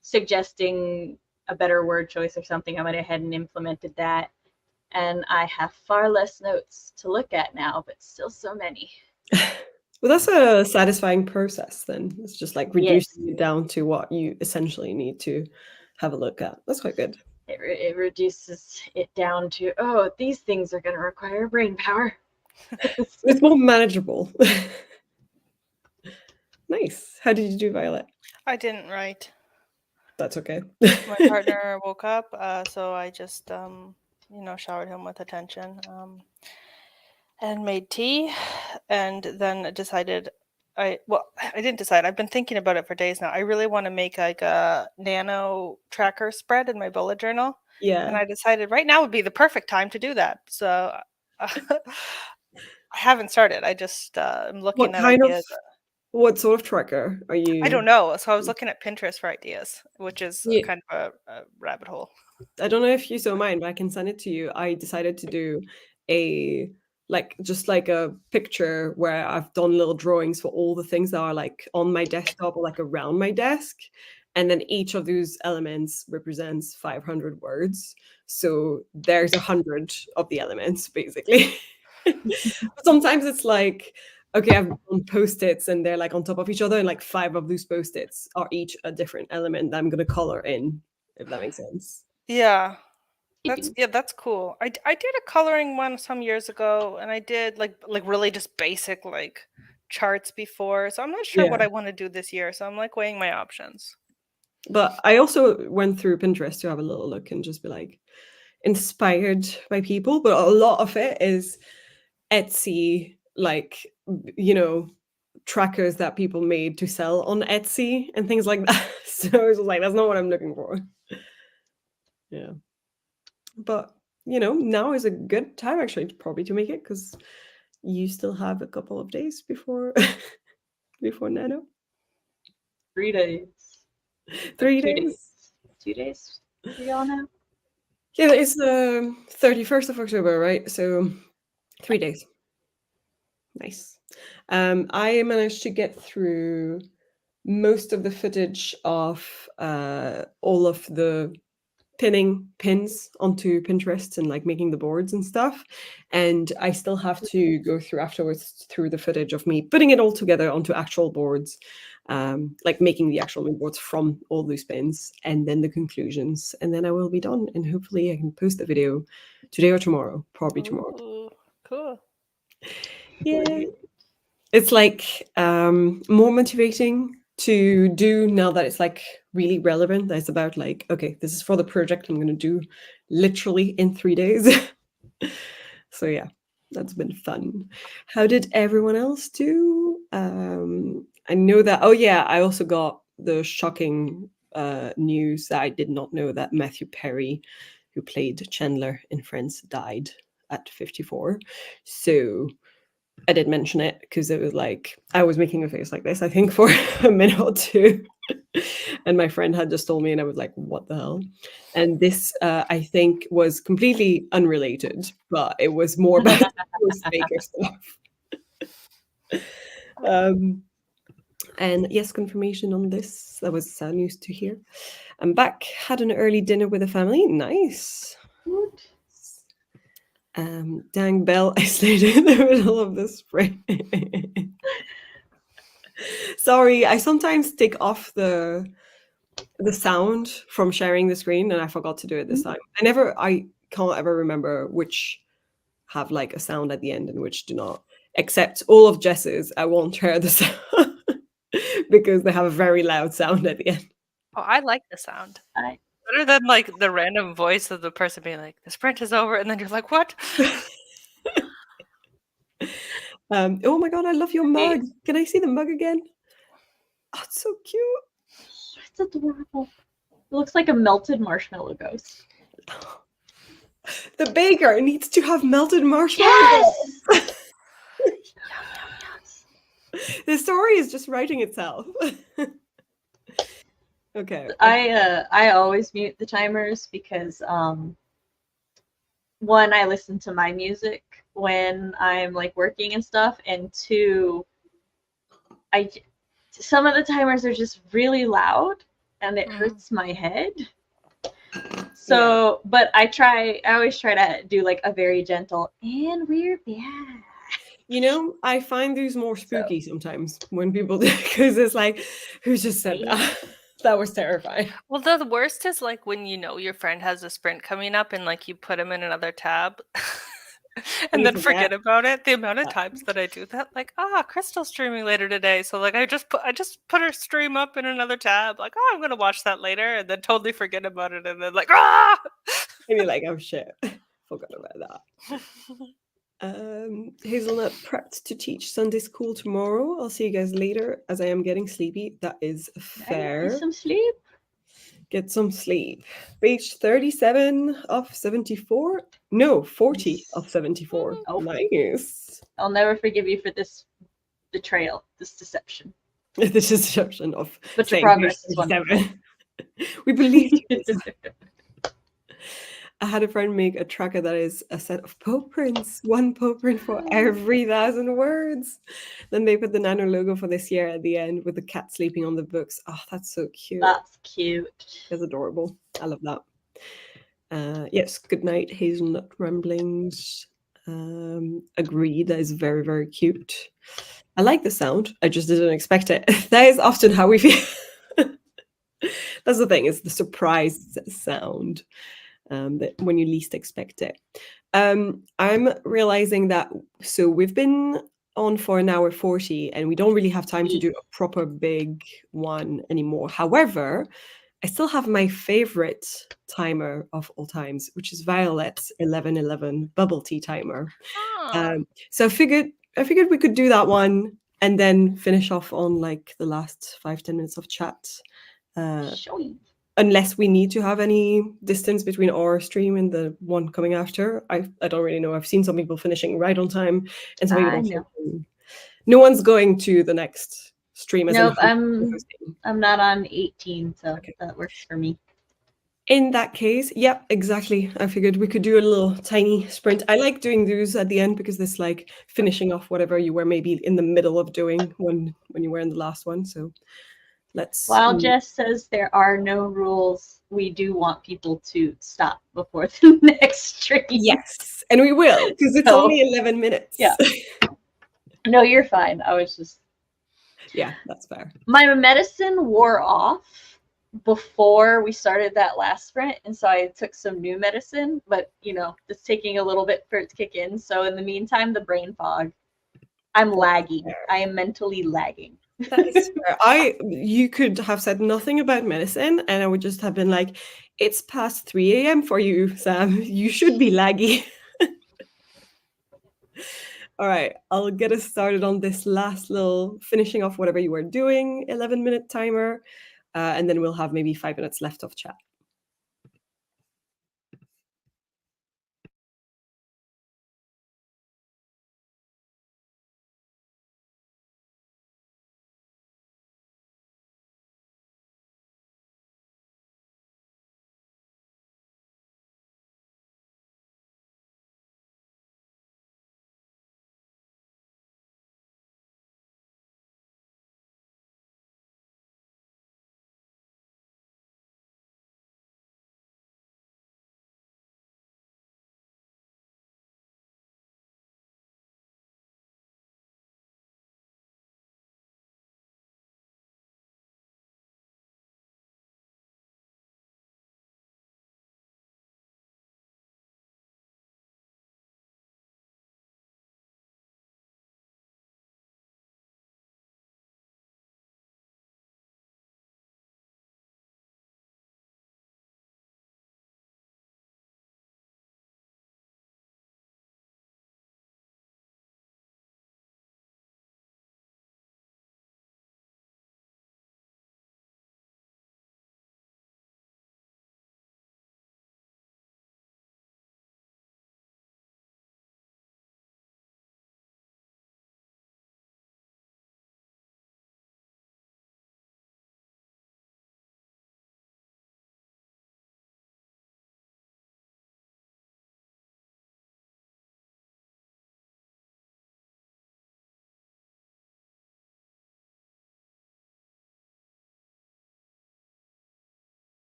suggesting a better word choice or something, I went ahead and implemented that. And I have far less notes to look at now, but still so many. Well, that's a satisfying process then. It's just like reducing Yes. it down to what you essentially need to have a look at. That's quite good. It reduces it down to, oh, these things are going to require brain power. It's more manageable. Nice. How did you do, Violet? I didn't write. That's okay. My partner woke up, so I just, showered him with attention, and made tea, and then decided I didn't decide. I've been thinking about it for days now. I really want to make like a nano tracker spread in my bullet journal. And Yeah. I decided right now would be the perfect time to do that. So I haven't started. I just am looking What at kind of ideas. what sort of tracker are you? I don't know. So I was looking at Pinterest for ideas, which is Yeah. kind of a rabbit hole. I don't know if you saw mine, but I can send it to you. I decided to do a just like a picture where I've done little drawings for all the things that are like on my desktop or like around my desk. And then each of those elements represents 500 words. So there's 100 of the elements basically. Sometimes it's like, okay, I've done post-its and they're like on top of each other, and like 5 of those post-its are each a different element that I'm going to color in, if that makes sense. Yeah. That's cool. I did a coloring one some years ago, and I did like really just basic like charts before. So I'm not sure what Yeah. I want to do this year. So I'm like weighing my options. But I also went through Pinterest to have a little look and just be like inspired by people. But a lot of it is Etsy, like, trackers that people made to sell on Etsy and things like that. So I was like, that's not what I'm looking for. Yeah. But, now is a good time actually probably to make it because you still have a couple of days before before Nano. 3 days. 3 2 days. 2 days for y'all now? Yeah, it's the 31st of October, right? So 3 days. Nice. I managed to get through most of the footage of all of the pinning pins onto Pinterest and like making the boards and stuff. And I still have to go through afterwards through the footage of me putting it all together onto actual boards, like making the actual mood boards from all those pins, and then the conclusions. And then I will be done. And hopefully I can post the video today or tomorrow, probably tomorrow. Ooh, cool. Yeah. It's like more motivating to do now that it's like really relevant. That it's about like, okay, this is for the project I'm going to do literally in 3 days. So yeah, that's been fun. How did everyone else do? I know that. Oh yeah, I also got the shocking news that I did not know that Matthew Perry, who played Chandler in Friends, died at 54. So I did mention it because it was like I was making a face like this, I think, for a minute or two. And my friend had just told me, and I was like, what the hell? And this, I think, was completely unrelated, but it was more about Baker stuff. And yes, confirmation on this. That was sad news to hear. I'm back. Had an early dinner with the family. Nice. Dang Bell, I stayed in the middle of the spray. Sorry, I sometimes take off the sound from sharing the screen, and I forgot to do it this time. I can't ever remember which have like a sound at the end and which do not. Except all of Jess's, I won't share the sound because they have a very loud sound at the end. Oh, I like the sound, I but better than like the random voice of the person being like, "The sprint is over," and then you're like, "What?" Oh my god, I love your mug. Can I see the mug again? Oh, it's so cute. It's adorable. It looks like a melted marshmallow ghost. The baker needs to have melted marshmallows. Yes! The story is just writing itself. Okay. I always mute the timers because one, I listen to my music when I'm like working and stuff, and two, some of the timers are just really loud and it hurts my head. So, but I always try to do like a very gentle, and we're back. You know, I find these more spooky sometimes when people do, because it's like, who just said that? That was terrifying. Well, the worst is like when you know your friend has a sprint coming up and like you put him in another tab and then forget about it. The amount of times that I do that, like, Crystal's streaming later today, so like I just put her stream up in another tab, like, I'm gonna watch that later, and then totally forget about it, and then like, And you're like, oh shit, forgot about that. Hazelnut prepped to teach Sunday school tomorrow. I'll see you guys later as I am getting sleepy. That is fair. Get some sleep. Get some sleep. Page 37 of 74? No, 40 of 74. Oh. Nice. I'll never forgive you for this betrayal, this deception. This is deception of but your progress is 37. We believe you. I had a friend make a tracker that is a set of paw prints, one paw print for every 1,000 words. Then they put the Nano logo for this year at the end with the cat sleeping on the books. Oh, that's so cute. That's cute. That's adorable. I love that. Yes, good night, Hazelnut Ramblings. Agreed, that is very, very cute. I like the sound. I just didn't expect it. That is often how we feel. That's the thing, is the surprise sound. That when you least expect it. I'm realizing that, so we've been on for an hour 40 and we don't really have time to do a proper big one anymore. However, I still have my favorite timer of all times, which is Violet's 1111 bubble tea timer. So I figured we could do that one and then finish off on like the last 5-10 minutes of chat. Unless we need to have any distance between our stream and the one coming after. I don't really know. I've seen some people finishing right on time, and some people no one's going to the next stream. Nope, I'm not on 18, so that works for me. In that case, yep, exactly. I figured we could do a little tiny sprint. I like doing those at the end because it's like finishing off whatever you were maybe in the middle of doing when you were in the last one. So let's. While Jess says there are no rules, we do want people to stop before the next stream. Yes, and we will, because it's only 11 minutes. Yeah. No, you're fine. I was just. Yeah, that's fair. My medicine wore off before we started that last sprint, and so I took some new medicine, but it's taking a little bit for it to kick in. So in the meantime, the brain fog. I'm lagging. I am mentally lagging. That is fair. You could have said nothing about medicine, and I would just have been like, "It's past 3 a.m. for you, Sam. You should be laggy." All right, I'll get us started on this last little finishing off whatever you were doing 11-minute timer, and then we'll have maybe 5 minutes left of chat.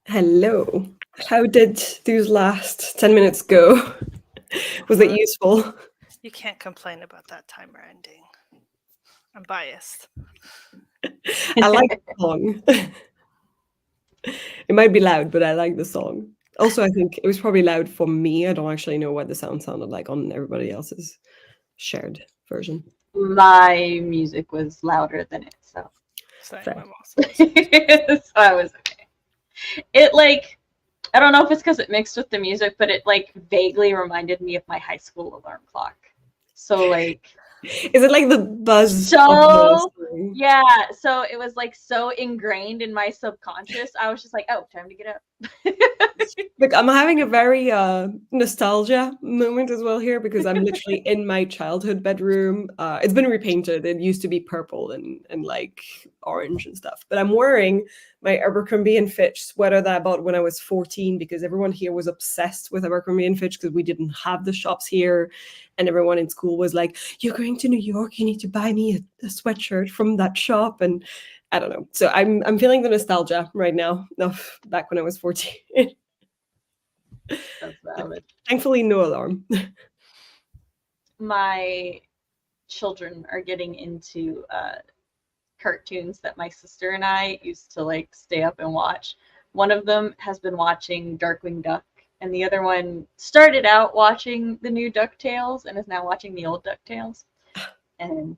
Hello. How did those last 10 minutes go? Was it useful? You can't complain about that timer ending. I'm biased. I like the song. It might be loud, but I like the song. Also, I think it was probably loud for me. I don't actually know what the sound sounded like on everybody else's shared version. My music was louder than it, so. Same, Fair. I'm also listening. So I was okay. It like, I don't know if it's because it mixed with the music, but it like vaguely reminded me of my high school alarm clock. So like, Is it like the buzz of the so song? yeah, so it was like so ingrained in my subconscious. I was just like, oh, time to get up. Look, I'm having a very nostalgia moment as well here because I'm literally in my childhood bedroom. It's been repainted. It used to be purple and like orange and stuff. But I'm wearing my Abercrombie and Fitch sweater that I bought when I was 14 because everyone here was obsessed with Abercrombie and Fitch because we didn't have the shops here. And everyone in school was like, "You're going to New York, you need to buy me a sweatshirt from that shop." And I don't know. So I'm feeling the nostalgia right now of back when I was 14. That's valid. Thankfully, no alarm. My children are getting into cartoons that my sister and I used to like stay up and watch. One of them has been watching Darkwing Duck, and the other one started out watching the new DuckTales and is now watching the old DuckTales. And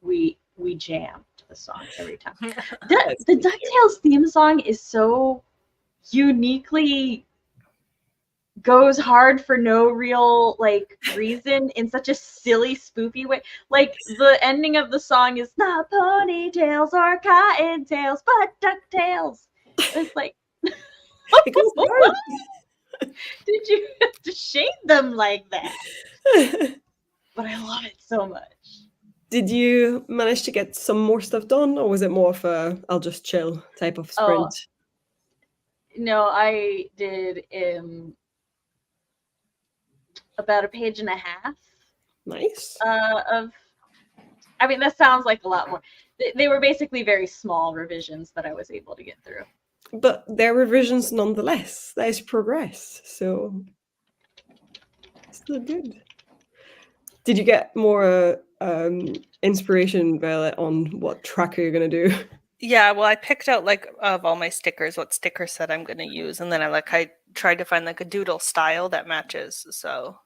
we jammed the song every time. The DuckTales theme song is so uniquely goes hard for no real like reason in such a silly spoofy way. Like the ending of the song is not ponytails or cottontails but ducktails. It's like It goes hard. did you have to shade them like that? But I love it so much. Did you manage to get some more stuff done, or was it more of a I'll just chill type of sprint? No, I did about a page and a half. Nice. Of, I mean, that sounds like a lot more. They were basically very small revisions that I was able to get through. But they're revisions nonetheless. That is progress. So still good. Did you get more inspiration, Violet, on what tracker you're gonna do? Yeah, well, I picked out like of all my stickers, what sticker set I'm going to use, and then I tried to find like a doodle style that matches. So,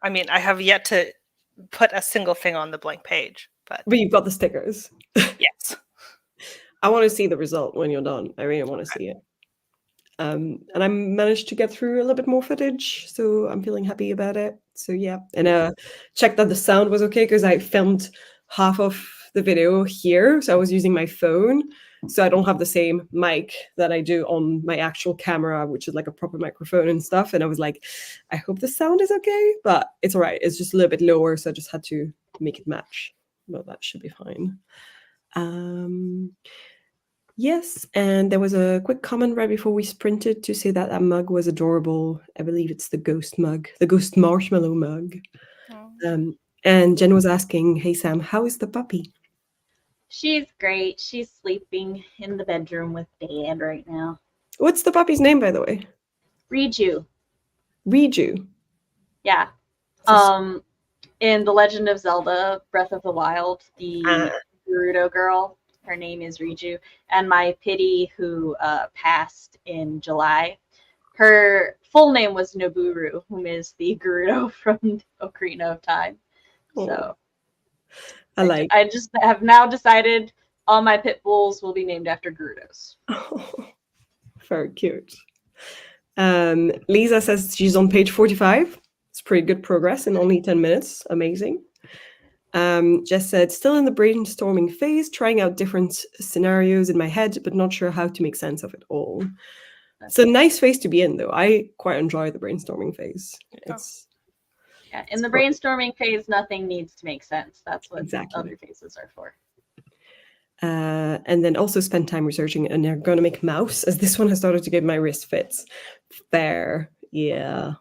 I mean, I have yet to put a single thing on the blank page, but You've got the stickers. yes, I want to see the result when you're done. I really want to see it. And I managed to get through a little bit more footage, so I'm feeling happy about it. So yeah, and check that the sound was okay because I filmed half of the video here, so I was using my phone, so I don't have the same mic that I do on my actual camera, which is like a proper microphone and stuff. And I was like, I hope the sound is okay, but it's all right. It's just a little bit lower, so I just had to make it match. But that should be fine. Yes, and there was a quick comment right before we sprinted to say that mug was adorable. I believe it's the ghost mug, the ghost marshmallow mug. And Jen was asking, "Hey Sam, how is the puppy?" She's great. She's sleeping in the bedroom with Dad right now. What's the puppy's name, by the way? Riju. Riju. Yeah. In The Legend of Zelda: Breath of the Wild, the Gerudo girl, her name is Riju. And my Pity, who passed in July, her full name was Noburu, whom is the Gerudo from Ocarina of Time. So I just have now decided all my pit bulls will be named after Gerudos. Oh, very cute. Lisa says she's on page 45. It's pretty good progress in only 10 minutes. Amazing. Jess said, still in the brainstorming phase, trying out different scenarios in my head, but not sure how to make sense of it all. It's a nice phase to be in, though. I quite enjoy the brainstorming phase. In the brainstorming phase, nothing needs to make sense. That's what other phases are for. And then also spend time researching an ergonomic mouse, as this one has started to give my wrist fits. Fair. Yeah.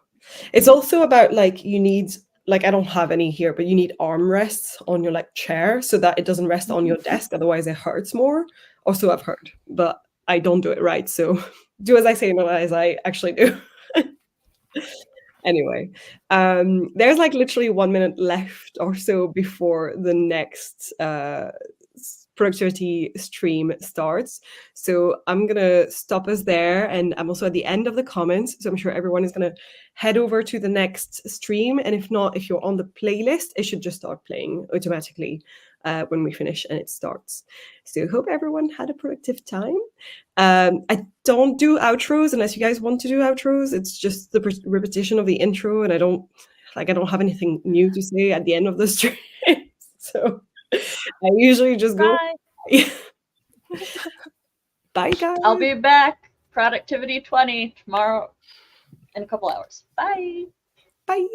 It's also about, like, you need like I don't have any here, but you need armrests on your like chair so that it doesn't rest on your desk. Otherwise, it hurts more. Or so I've heard, but I don't do it right. So do as I say, not as I actually do. Anyway, there's like literally 1 minute left or so before the next productivity stream starts. So I'm gonna stop us there, and I'm also at the end of the comments. So I'm sure everyone is gonna head over to the next stream. And if not, if you're on the playlist, it should just start playing automatically when we finish and it starts. So hope everyone had a productive time. I don't do outros unless you guys want to do outros. It's just the repetition of the intro, and I don't have anything new to say at the end of the stream. So I usually just go. Bye. Bye, guys. I'll be back. Productivity 20 tomorrow in a couple hours. Bye. Bye.